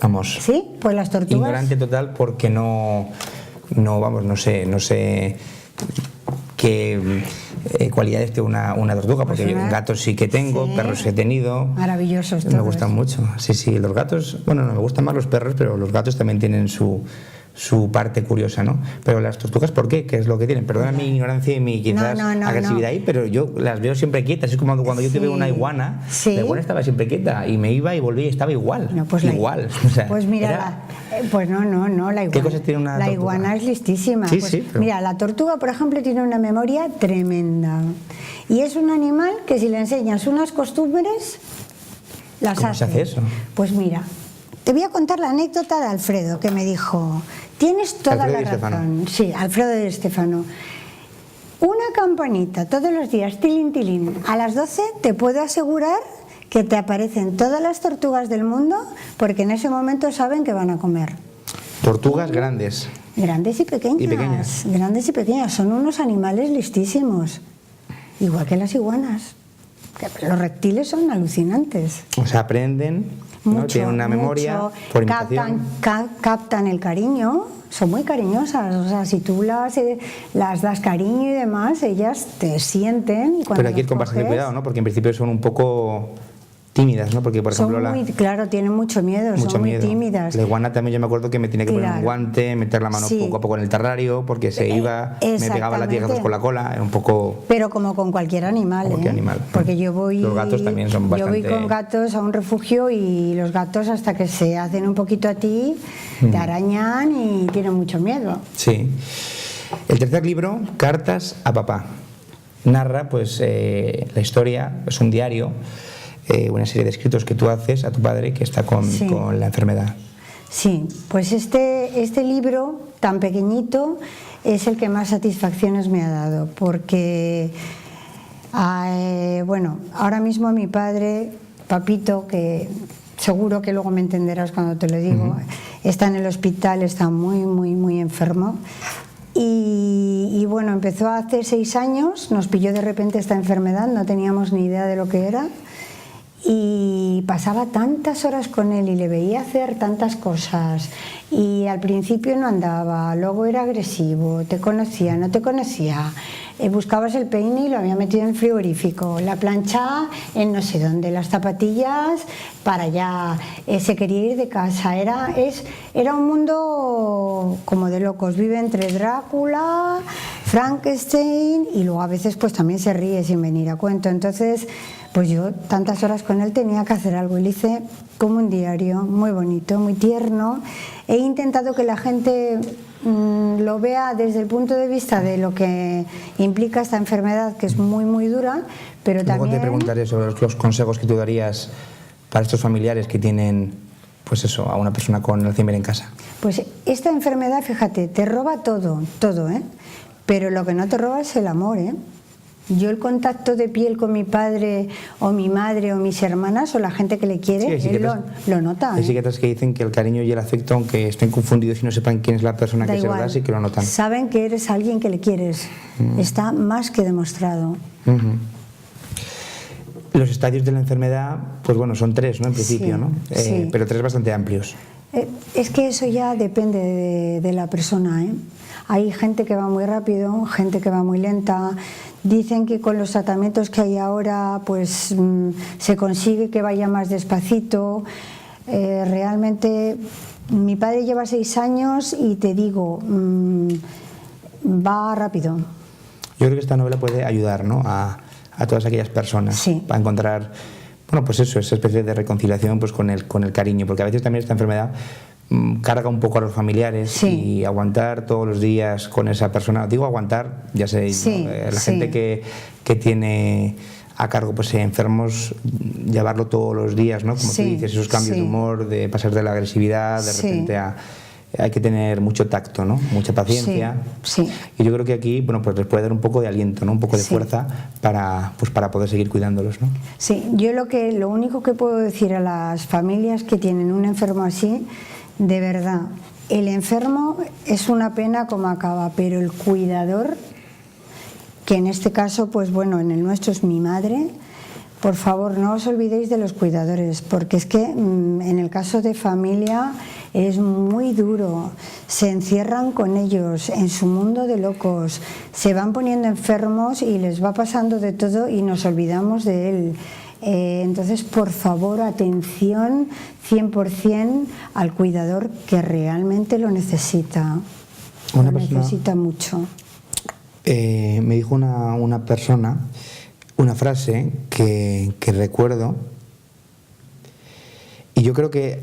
vamos... Sí, pues las tortugas... Ignorante total porque no sé qué cualidades tiene una tortuga, porque yo gatos sí que tengo, perros he tenido. Maravillosos todos. Me gustan mucho. Sí, los gatos, bueno, no me gustan más los perros, pero los gatos también tienen su parte curiosa, ¿no? Pero las tortugas, ¿por qué? ¿Qué es lo que tienen? Perdona mi ignorancia y mi quizás agresividad ahí, pero yo las veo siempre quietas. Es como cuando yo te veo una iguana, la iguana estaba siempre quieta y me iba y volvía y estaba igual. No, pues igual. O sea, pues mira, pues no, la iguana. ¿Qué cosas tiene una tortuga? La iguana es listísima. Sí, pues, sí. Pero... Mira, la tortuga, por ejemplo, tiene una memoria tremenda. Y es un animal que si le enseñas unas costumbres, Las ¿Cómo se hace eso? Pues mira, te voy a contar la anécdota de Alfredo, que me dijo, tienes toda Alfredo la Di Stefano. razón. Sí, Alfredo Di Stefano. Una campanita todos los días, tilín, tilín, a las 12 te puedo asegurar que te aparecen todas las tortugas del mundo, porque en ese momento saben que van a comer. Tortugas grandes. Grandes y pequeñas. Y pequeñas. Grandes y pequeñas. Son unos animales listísimos. Igual que las iguanas. Los reptiles son alucinantes. O sea, aprenden, ¿no? Mucho, Tienen una memoria mucho. por imitación. Captan el cariño, son muy cariñosas. O sea, si tú las das cariño y demás, ellas te sienten. Y cuando Pero aquí las con bastante coges, cuidado, ¿no? Porque en principio son un poco tímidas, ¿no? Porque, por ejemplo, son muy, claro, tienen mucho miedo, mucho son muy miedo. tímidas. La iguana también yo me acuerdo que me tenía que poner un Claro. guante, meter la mano Sí. poco a poco en el terrario, porque se iba, me pegaba latigazos exactamente. con la cola, era un poco... Pero como con cualquier animal, Como cualquier animal. Porque yo voy... Los gatos también son Yo voy bastante- con gatos a un refugio y los gatos hasta que se hacen un poquito a ti, te arañan y tienen mucho miedo. Sí. El tercer libro, Cartas a papá. Narra, pues, la historia, es un diario, una serie de escritos que tú haces a tu padre que está con Sí. la enfermedad. Sí, pues este libro tan pequeñito es el que más satisfacciones me ha dado, porque bueno, ahora mismo mi padre, Papito, que seguro que luego me entenderás cuando te lo digo, está en el hospital, está muy enfermo. Y bueno, empezó hace 6 años, nos pilló de repente esta enfermedad, no teníamos ni idea de lo que era. Y pasaba tantas horas con él y le veía hacer tantas cosas y al principio no andaba, luego era agresivo, te conocía, no te conocía, buscabas el peine y lo había metido en el frigorífico, la plancha en no sé dónde, las zapatillas para allá, se quería ir de casa, era un mundo como de locos, vive entre Drácula, Frankenstein y luego a veces pues también se ríe sin venir a cuento, entonces pues yo tantas horas con él tenía que hacer algo y le hice como un diario muy bonito, muy tierno. He intentado que la gente lo vea desde el punto de vista de lo que implica esta enfermedad, que es muy dura, pero Luego también... te preguntaré sobre los consejos que tú darías para estos familiares que tienen, pues eso, a una persona con Alzheimer en casa. Pues esta enfermedad, fíjate, te roba todo, ¿eh? Pero lo que no te roba es el amor, ¿eh? Yo el contacto de piel con mi padre o mi madre o mis hermanas o la gente que le quiere, Sí, hay él psiquiatras- lo nota. Hay ¿eh? psiquiatras que dicen que el cariño y el afecto, aunque estén confundidos y no sepan quién es la persona Da que se lo igual. da, sí que lo notan. Saben que eres alguien que le quieres. Está más que demostrado. Ujú. Los estadios de la enfermedad, pues bueno, son 3, ¿no? En principio, Sí, ¿no? sí. Pero 3 bastante amplios. Es que eso ya depende de la persona, ¿eh? Hay gente que va muy rápido, gente que va muy lenta. Dicen que con los tratamientos que hay ahora pues se consigue que vaya más despacito. Realmente mi padre lleva 6 años y te digo, va rápido. Yo creo que esta novela puede ayudar, ¿no? a todas aquellas personas Sí. a encontrar, bueno, pues eso, esa especie de reconciliación pues con el cariño, porque a veces también esta enfermedad carga un poco a los familiares Sí. y aguantar todos los días con esa persona, digo aguantar, ya sé, Sí, ¿no? La sí. gente que tiene a cargo pues enfermos, llevarlo todos los días, ¿no? Como Sí, tú dices, esos cambios sí. de humor, de pasar de la agresividad, de Sí. repente hay que tener mucho tacto, ¿no? Mucha paciencia. Sí, sí. Y yo creo que aquí, bueno, pues les puede dar un poco de aliento, ¿no? Un poco de Sí. fuerza para poder seguir cuidándolos, ¿no? Sí, yo lo único que puedo decir a las familias que tienen un enfermo así, de verdad, el enfermo es una pena como acaba, pero el cuidador, que en este caso, pues bueno, en el nuestro es mi madre, por favor no os olvidéis de los cuidadores, porque es que en el caso de familia es muy duro, se encierran con ellos en su mundo de locos, se van poniendo enfermos y les va pasando de todo y nos olvidamos de él. Entonces, por favor, atención 100% al cuidador que realmente lo necesita, Una lo persona- necesita mucho. Me dijo una persona una frase que recuerdo, y yo creo que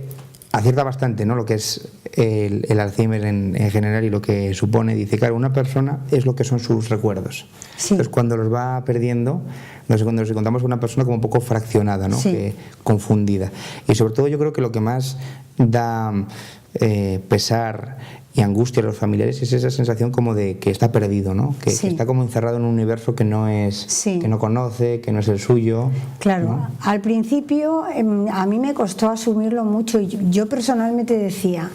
acierta bastante, ¿no?, lo que es el Alzheimer en general y lo que supone. Dice, claro, una persona es lo que son sus recuerdos. Sí. Entonces, cuando los va perdiendo, nos encontramos con una persona como un poco fraccionada, ¿no?, Sí. confundida. Y sobre todo yo creo que lo que más da pesar y angustia a los familiares es esa sensación como de que está perdido, ¿no?, que está como encerrado en un universo que no es, Sí. que no conoce, que no es el suyo. Claro, ¿no? al principio a mí me costó asumirlo mucho y yo personalmente decía,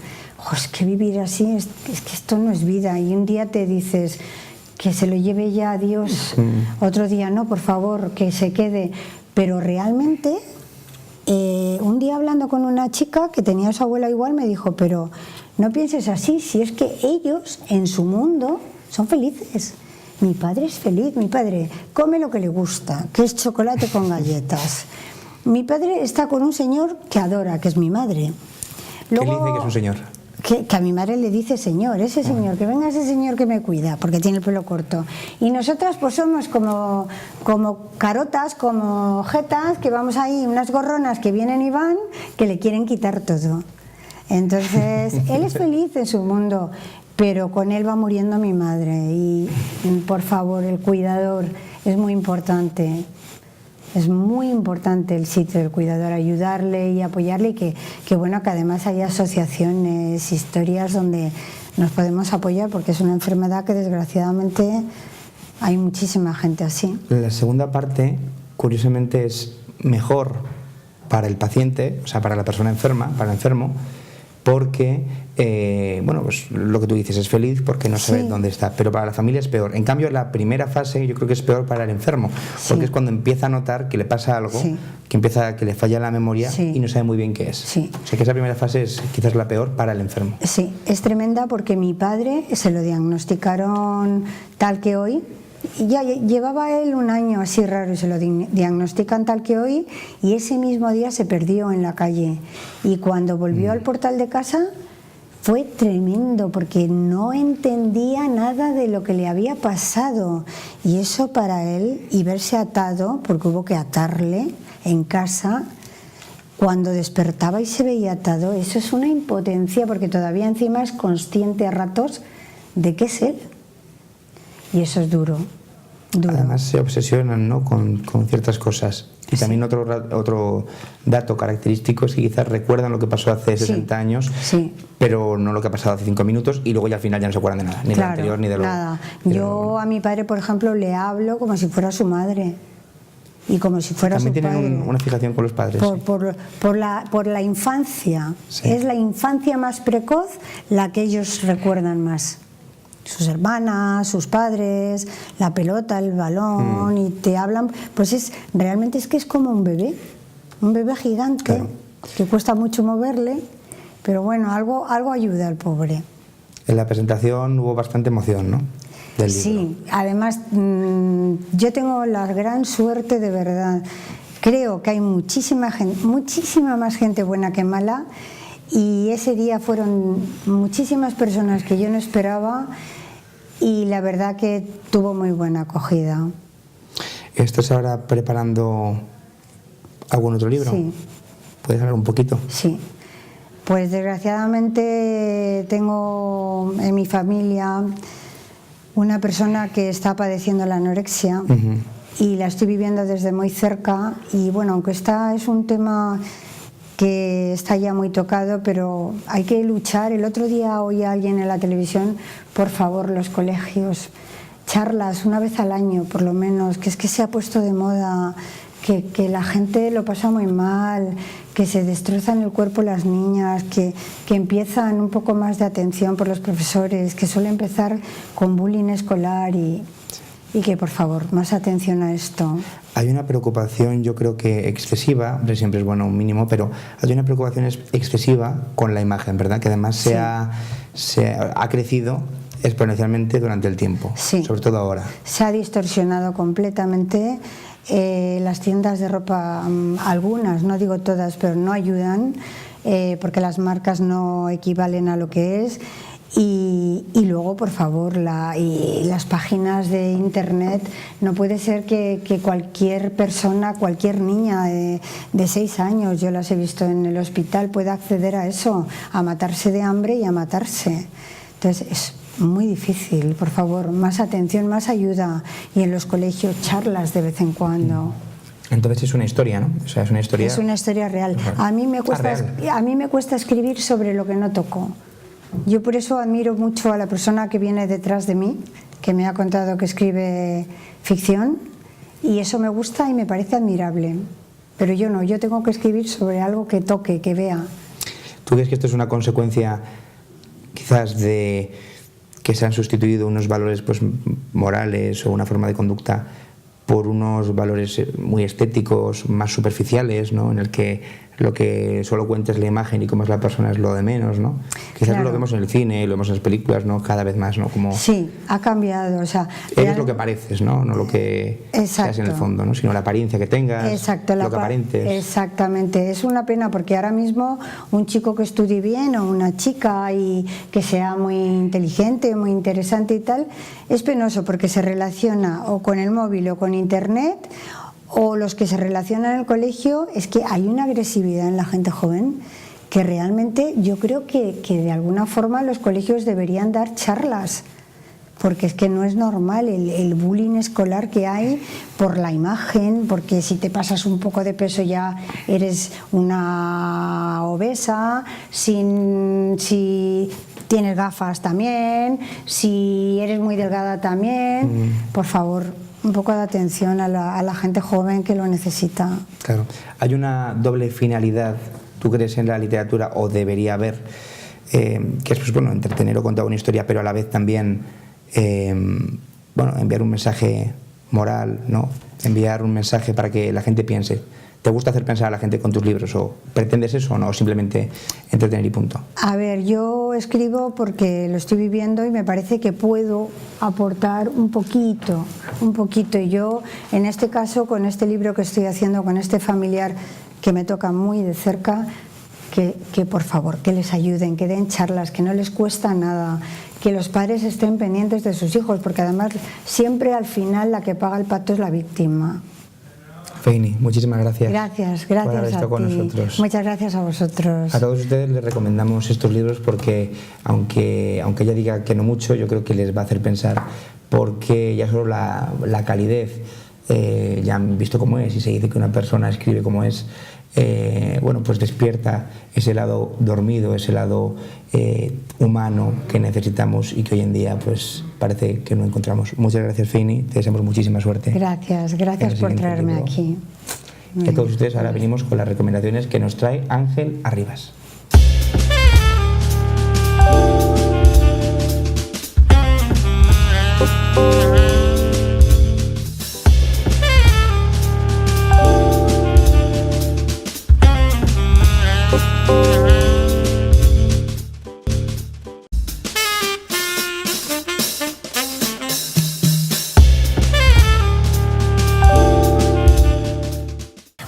es que vivir así, es que esto no es vida, y un día te dices que se lo lleve ya a Dios, otro día no, por favor, que se quede, pero realmente un día hablando con una chica que tenía a su abuela igual me dijo, pero no pienses así, si es que ellos en su mundo son felices. Mi padre es feliz, mi padre come lo que le gusta, que es chocolate con galletas. Mi padre está con un señor que adora, que es mi madre. ¿Qué le dice que es un señor? Que a mi madre le dice señor, ese señor, que venga ese señor que me cuida, porque tiene el pelo corto. Y nosotras pues somos como carotas, como jetas, que vamos ahí, unas gorronas que vienen y van, que le quieren quitar todo. Entonces, él es feliz en su mundo, pero con él va muriendo mi madre. Y por favor, el cuidador es muy importante. Es muy importante el sitio del cuidador, ayudarle y apoyarle, y que bueno, que además hay asociaciones, historias donde nos podemos apoyar, porque es una enfermedad que desgraciadamente hay muchísima gente así. La segunda parte, curiosamente, es mejor para el paciente, o sea, para la persona enferma, para el enfermo, porque, bueno, pues lo que tú dices, es feliz porque no sabe dónde está, pero para la familia es peor. En cambio, la primera fase yo creo que es peor para el enfermo, porque es cuando empieza a notar que le pasa algo, que le falla la memoria y no sabe muy bien qué es. O sea, que esa primera fase es quizás la peor para el enfermo. Sí, es tremenda, porque mi padre se lo diagnosticaron tal que hoy. Ya llevaba él un año así raro y se lo diagnostican tal que hoy, y ese mismo día se perdió en la calle, y cuando volvió al portal de casa fue tremendo porque no entendía nada de lo que le había pasado, y eso para él, y verse atado, porque hubo que atarle en casa, cuando despertaba y se veía atado, eso es una impotencia, porque todavía encima es consciente a ratos de qué es él. Y eso es duro. Además se obsesionan, ¿no?, con ciertas cosas. Y también otro dato característico es que quizás recuerdan lo que pasó hace 60 años, pero no lo que ha pasado hace 5 minutos, y luego ya al final ya no se acuerdan de nada, ni de lo anterior ni de lo... Nada. Yo a mi padre, por ejemplo, le hablo como si fuera su madre. Y como si fuera también su padre. Tienen una fijación con los padres. Por la infancia. Es la infancia más precoz la que ellos recuerdan más. Sus hermanas, sus padres, la pelota, el balón, y te hablan, pues realmente es que es como un bebé gigante, que cuesta mucho moverle, pero bueno, algo ayuda al pobre. En la presentación hubo bastante emoción, ¿no?, del libro. Sí, además yo tengo la gran suerte, de verdad, creo que hay muchísima más gente buena que mala, y ese día fueron muchísimas personas que yo no esperaba, y la verdad que tuvo muy buena acogida. ¿Estás ahora preparando algún otro libro? Sí. ¿Puedes hablar un poquito? Sí. Pues desgraciadamente tengo en mi familia una persona que está padeciendo la anorexia, y la estoy viviendo desde muy cerca, y bueno, aunque es un tema que está ya muy tocado, pero hay que luchar. El otro día oí a alguien en la televisión, por favor, los colegios, charlas una vez al año por lo menos, que es que se ha puesto de moda, que la gente lo pasa muy mal, que se destrozan el cuerpo las niñas, que empiezan un poco más de atención por los profesores, que suele empezar con bullying escolar, y que por favor, más atención a esto. Hay una preocupación, yo creo que excesiva, siempre es bueno un mínimo, pero hay una preocupación excesiva con la imagen, ¿verdad? Que además se ha crecido exponencialmente durante el tiempo, sobre todo ahora. Se ha distorsionado completamente. Las tiendas de ropa, algunas, no digo todas, pero no ayudan, porque las marcas no equivalen a lo que es. Y luego, por favor, las páginas de internet, no puede ser que cualquier persona, cualquier niña de 6 años, yo las he visto en el hospital, pueda acceder a eso, a matarse de hambre y a matarse. Entonces es muy difícil. Por favor, más atención, más ayuda, y en los colegios charlas de vez en cuando. Entonces es una historia, ¿no? O sea, es una historia... Es una historia real. A mí me cuesta escribir sobre lo que no toco. Yo por eso admiro mucho a la persona que viene detrás de mí, que me ha contado que escribe ficción, y eso me gusta y me parece admirable. Pero yo no, yo tengo que escribir sobre algo que toque, que vea. ¿Tú crees que esto es una consecuencia quizás de que se han sustituido unos valores pues, morales o una forma de conducta por unos valores muy estéticos, más superficiales, ¿no? En el que lo que solo cuenta es la imagen y cómo es la persona es lo de menos, ¿no? Quizás claro. Lo vemos en el cine, lo vemos en las películas, ¿no? Cada vez más, ¿no? Como sí, ha cambiado, o sea... eres lo que pareces, ¿no? No lo que seas en el fondo, ¿no? Sino la apariencia que tengas, exacto, lo que aparentes. Exactamente, es una pena porque ahora mismo un chico que estudie bien o una chica y que sea muy inteligente, muy interesante y tal, es penoso porque se relaciona o con el móvil o con internet, o los que se relacionan en el colegio. Es que hay una agresividad en la gente joven que realmente yo creo que de alguna forma los colegios deberían dar charlas, porque es que no es normal el bullying escolar que hay por la imagen, porque si te pasas un poco de peso ya eres una obesa, si tienes gafas también, si eres muy delgada también. Por favor, un poco de atención a la gente joven que lo necesita. Claro. Hay una doble finalidad, ¿tú crees, en la literatura, o debería haber, que es pues, bueno, entretener o contar una historia, pero a la vez también bueno, enviar un mensaje moral, ¿no? Enviar un mensaje para que la gente piense? ¿Te gusta hacer pensar a la gente con tus libros, o pretendes eso o no, o simplemente entretener y punto? A ver, yo escribo porque lo estoy viviendo y me parece que puedo aportar un poquito. Y yo, en este caso, con este libro que estoy haciendo, con este familiar que me toca muy de cerca, que por favor, que les ayuden, que den charlas, que no les cuesta nada, que los padres estén pendientes de sus hijos, porque además siempre al final la que paga el pato es la víctima. Feini, muchísimas gracias. Gracias por haber estado con nosotros. Muchas gracias a vosotros. A todos ustedes les recomendamos estos libros porque, aunque ella diga que no mucho, yo creo que les va a hacer pensar, porque ya solo la calidez, ya han visto cómo es, y se dice que una persona escribe como es, bueno, pues despierta ese lado dormido, ese lado humano que necesitamos y que hoy en día pues parece que no encontramos. Muchas gracias, Feini, te deseamos muchísima suerte. Gracias por traerme aquí. Y a todos ustedes, ahora venimos con las recomendaciones que nos trae Ángel Arribas.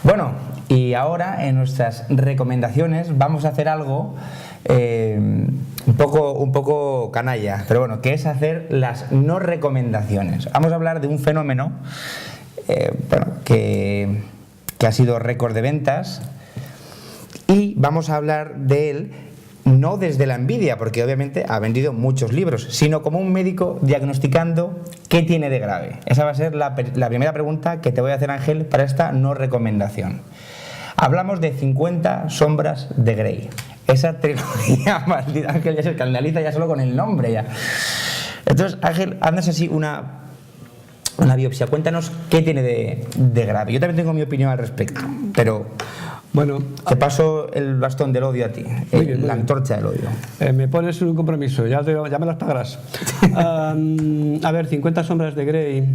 Bueno, y ahora en nuestras recomendaciones vamos a hacer algo un poco canalla, pero bueno, que es hacer las no recomendaciones. Vamos a hablar de un fenómeno bueno, que ha sido récord de ventas, y vamos a hablar de él no desde la envidia, porque obviamente ha vendido muchos libros, sino como un médico diagnosticando qué tiene de grave. Esa va a ser la primera pregunta que te voy a hacer, Ángel, para esta no recomendación. Hablamos de 50 sombras de Grey. Esa trilogía maldita, Ángel ya se escandaliza ya solo con el nombre ya. Entonces, Ángel, haznos así una biopsia. Cuéntanos qué tiene de grave. Yo también tengo mi opinión al respecto, pero... Bueno, te paso el bastón del odio a ti, la antorcha del odio. Me pones un compromiso, ya me las pagarás. A ver, 50 sombras de Grey,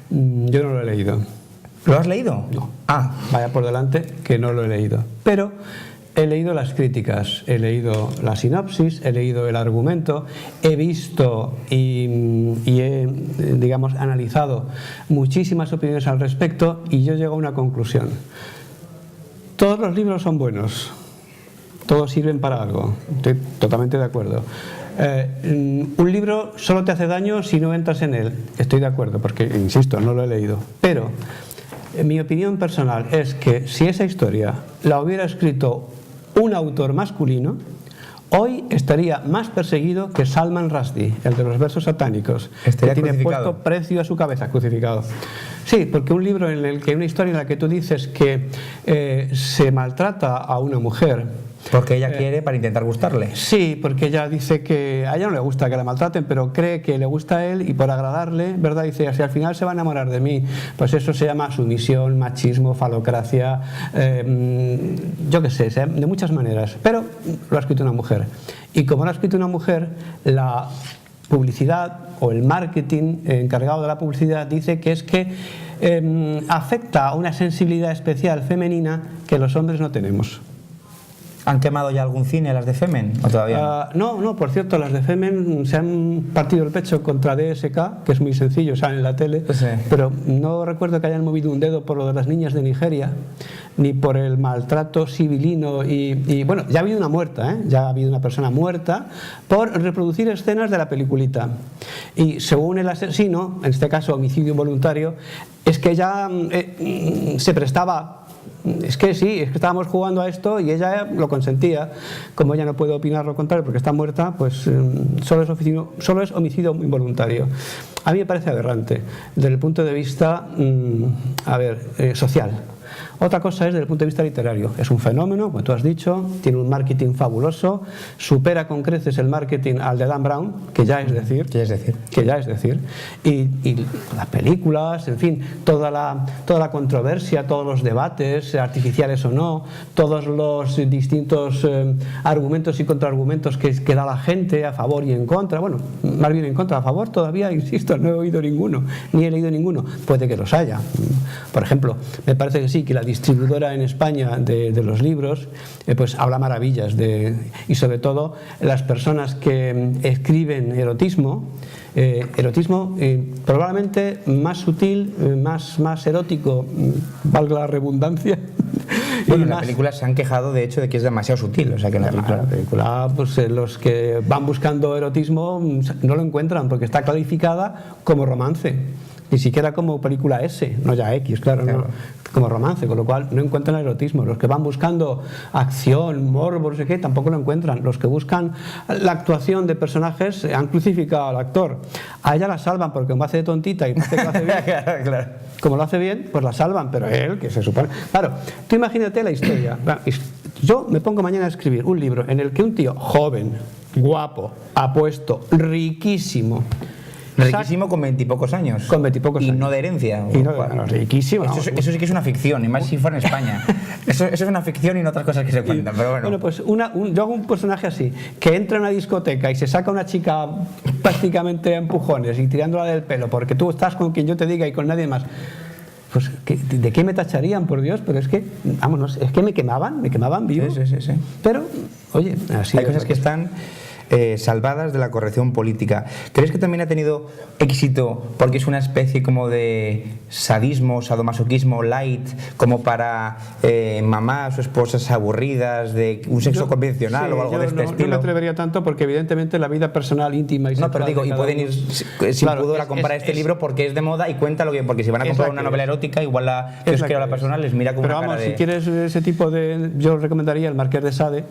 yo no lo he leído. ¿Lo has leído? No. Ah. Vaya por delante que no lo he leído. Pero he leído las críticas, he leído la sinopsis, he leído el argumento, he visto y he, digamos, analizado muchísimas opiniones al respecto, y yo llego a una conclusión. Todos los libros son buenos, todos sirven para algo, estoy totalmente de acuerdo. Un libro solo te hace daño si no entras en él. Estoy de acuerdo, porque, insisto, no lo he leído. Pero mi opinión personal es que si esa historia la hubiera escrito un autor masculino, hoy estaría más perseguido que Salman Rushdie, el de los versos satánicos, Estaría que tiene crucificado. puesto precio a su cabeza, crucificado. Sí, porque un libro en el que, una historia en la que tú dices que se maltrata a una mujer, Porque ella quiere para intentar gustarle. sí, porque ella dice que a ella no le gusta que la maltraten, pero cree que le gusta a él y por agradarle, ¿verdad? Dice, si al final se va a enamorar de mí, pues eso se llama sumisión, machismo, falocracia, yo qué sé, de muchas maneras. Pero lo ha escrito una mujer. Y como lo ha escrito una mujer, la publicidad o el marketing encargado de la publicidad dice que es que afecta a una sensibilidad especial femenina que los hombres no tenemos. ¿Han quemado ya algún cine las de Femen o todavía no? No, por cierto, las de Femen se han partido el pecho contra DSK, que es muy sencillo, sale en la tele, Sí. pero no recuerdo que hayan movido un dedo por lo de las niñas de Nigeria, ni por el maltrato civilino y bueno, ya ha habido una muerta, ya ha habido una persona muerta por reproducir escenas de la peliculita. Y según el asesino, en este caso homicidio involuntario, es que ya se prestaba. Es que sí, es que estábamos jugando a esto y ella lo consentía. Como ella no puede opinar lo contrario porque está muerta, pues solo es homicidio involuntario. A mí me parece aberrante desde el punto de vista social. Otra cosa es desde el punto de vista literario. Es un fenómeno, como tú has dicho, tiene un marketing fabuloso, supera con creces el marketing al de Dan Brown, que ya es decir. Y las películas, en fin, toda la controversia, todos los debates, artificiales o no, todos los distintos argumentos y contraargumentos que da la gente a favor y en contra. Bueno, más bien en contra, a favor todavía, insisto, no he oído ninguno, ni he leído ninguno. Puede que los haya. Por ejemplo, me parece que sí, que la distribuidora en España de los libros pues habla maravillas y sobre todo las personas que escriben erotismo probablemente más sutil, más erótico, valga la redundancia. Bueno, en la película se han quejado de hecho de que es demasiado sutil, o sea que en la película pues, los que van buscando erotismo no lo encuentran porque está calificada como romance. Ni siquiera como película S, no ya X, claro, no, como romance, con lo cual no encuentran el erotismo. Los que van buscando acción, morbo, no sé qué, tampoco lo encuentran. Los que buscan la actuación de personajes han crucificado al actor. A ella la salvan porque como hace de tontita y parece que lo hace bien, claro. Como lo hace bien, pues la salvan, pero él, que se supone... Claro, tú imagínate la historia. Yo me pongo mañana a escribir un libro en el que un tío joven, guapo, apuesto, riquísimo con 20 y pocos años. Con 20 y pocos años. Y no de herencia. Riquísimo. Eso sí que es una ficción, y más si fuera en España. Eso es una ficción y no otras cosas que se cuentan, pero bueno. Bueno, pues yo hago un personaje así, que entra en una discoteca y se saca a una chica prácticamente a empujones y tirándola del pelo, porque tú estás con quien yo te diga y con nadie más. Pues, ¿de qué me tacharían, por Dios? Pero es que, vámonos, es que me quemaban vivo. Sí. Pero, oye, así hay cosas que están salvadas de la corrección política. ¿Crees que también ha tenido éxito porque es una especie como de sadismo, sadomasoquismo light, como para mamás o esposas aburridas de un sexo convencional o algo de este estilo? No me atrevería tanto porque evidentemente la vida personal, íntima y sexual... No, pero digo, y pueden ir sin pudor a comprar este libro porque es de moda y cuenta lo que... Porque si van a comprar una novela erótica, igual la persona les mira como pero una vamos, cara de... si quieres ese tipo de... Yo recomendaría el Marqués de Sade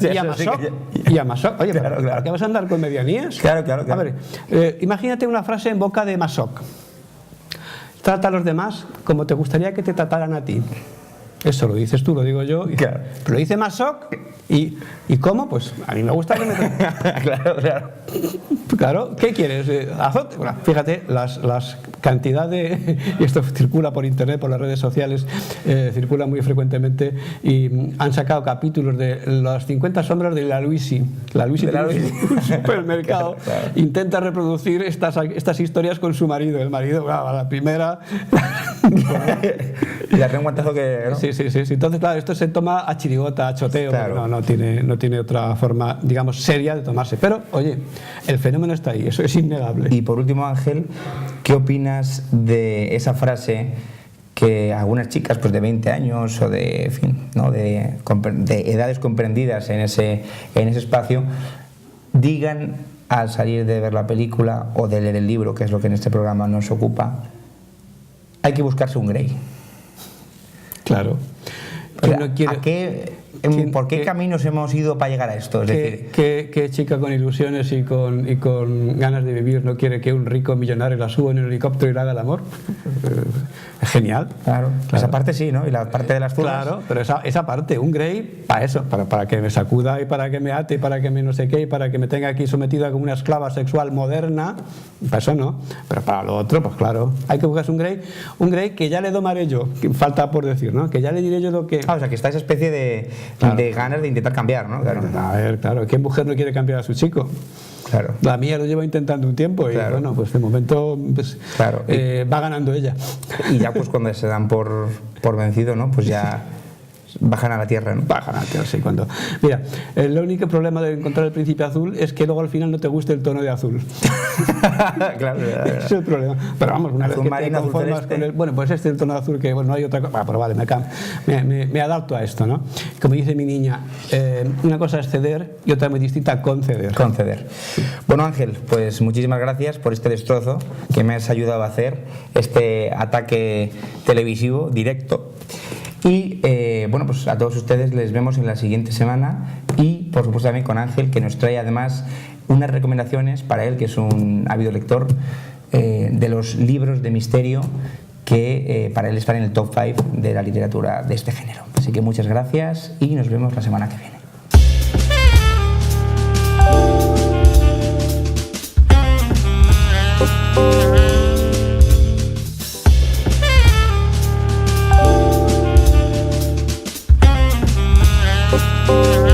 y a Masoch. Oye, claro. ¿Por qué vas a andar con medianías? Claro. A ver, imagínate una frase en boca de Masoch. Trata a los demás como te gustaría que te trataran a ti. Eso lo dices tú, lo digo yo. Claro. Pero lo dice Masoch ¿y cómo? Pues a mí me gusta que me Claro. Claro, ¿qué quieres? Azote. Bueno, fíjate, las cantidades, y esto circula por internet, por las redes sociales, circula muy frecuentemente, y han sacado capítulos de las 50 sombras de la Luisi. La Luisi tiene un supermercado, claro. Intenta reproducir estas historias con su marido. El marido, a la primera... y le hace un guantazo que... ¿no? Sí. Entonces, claro, esto se toma a chirigota, a choteo, claro. No tiene otra forma, digamos, seria de tomarse. Pero, oye, el fenómeno está ahí, eso es innegable. Y por último, Ángel, ¿qué opinas de esa frase que algunas chicas pues de 20 años o de edades comprendidas en ese espacio digan al salir de ver la película o de leer el libro, que es lo que en este programa nos ocupa, hay que buscarse un Grey. Claro. O sea, ¿por qué caminos hemos ido para llegar a esto? Es decir, ¿Qué chica con ilusiones y con ganas de vivir no quiere que un rico millonario la suba en un helicóptero y le haga el amor? Es genial. Claro. Esa parte sí, ¿no? Y la parte de las zurdas. Claro, pero esa parte, un Grey, para eso, para que me sacuda y para que me ate y para que me no sé qué y para que me tenga aquí sometida como una esclava sexual moderna, para eso no. Pero para lo otro, pues claro, hay que buscarse un Grey que ya le domaré yo, que falta por decir, ¿no? Que ya le diré yo lo que... O sea, que está esa especie de ganas de intentar cambiar, ¿no? Claro. A ver, claro, ¿qué mujer no quiere cambiar a su chico? Claro. La mía lo lleva intentando un tiempo y claro. Bueno, pues de momento pues, claro. Va ganando ella. Y ya pues cuando se dan por vencido, ¿no? Pues ya bajan a la tierra, ¿no? Bajan a la tierra, sí. Cuando... Mira, el único problema de encontrar el príncipe azul es que luego al final no te guste el tono de azul. Claro. Ese es el problema. Pero vamos, una azul vez que marino, te conformas azul celeste. con el... Bueno, pues este es el tono de azul que bueno, no hay otra cosa. Pero vale, me adapto a esto, ¿no? Como dice mi niña, una cosa es ceder y otra muy distinta conceder. Conceder. Bueno, Ángel, pues muchísimas gracias por este destrozo que me has ayudado a hacer, este ataque televisivo directo. Y bueno, pues a todos ustedes les vemos en la siguiente semana y por supuesto también con Ángel, que nos trae además unas recomendaciones para él, que es un ávido lector de los libros de misterio que para él están en el top 5 de la literatura de este género. Así que muchas gracias y nos vemos la semana que viene. Thank you.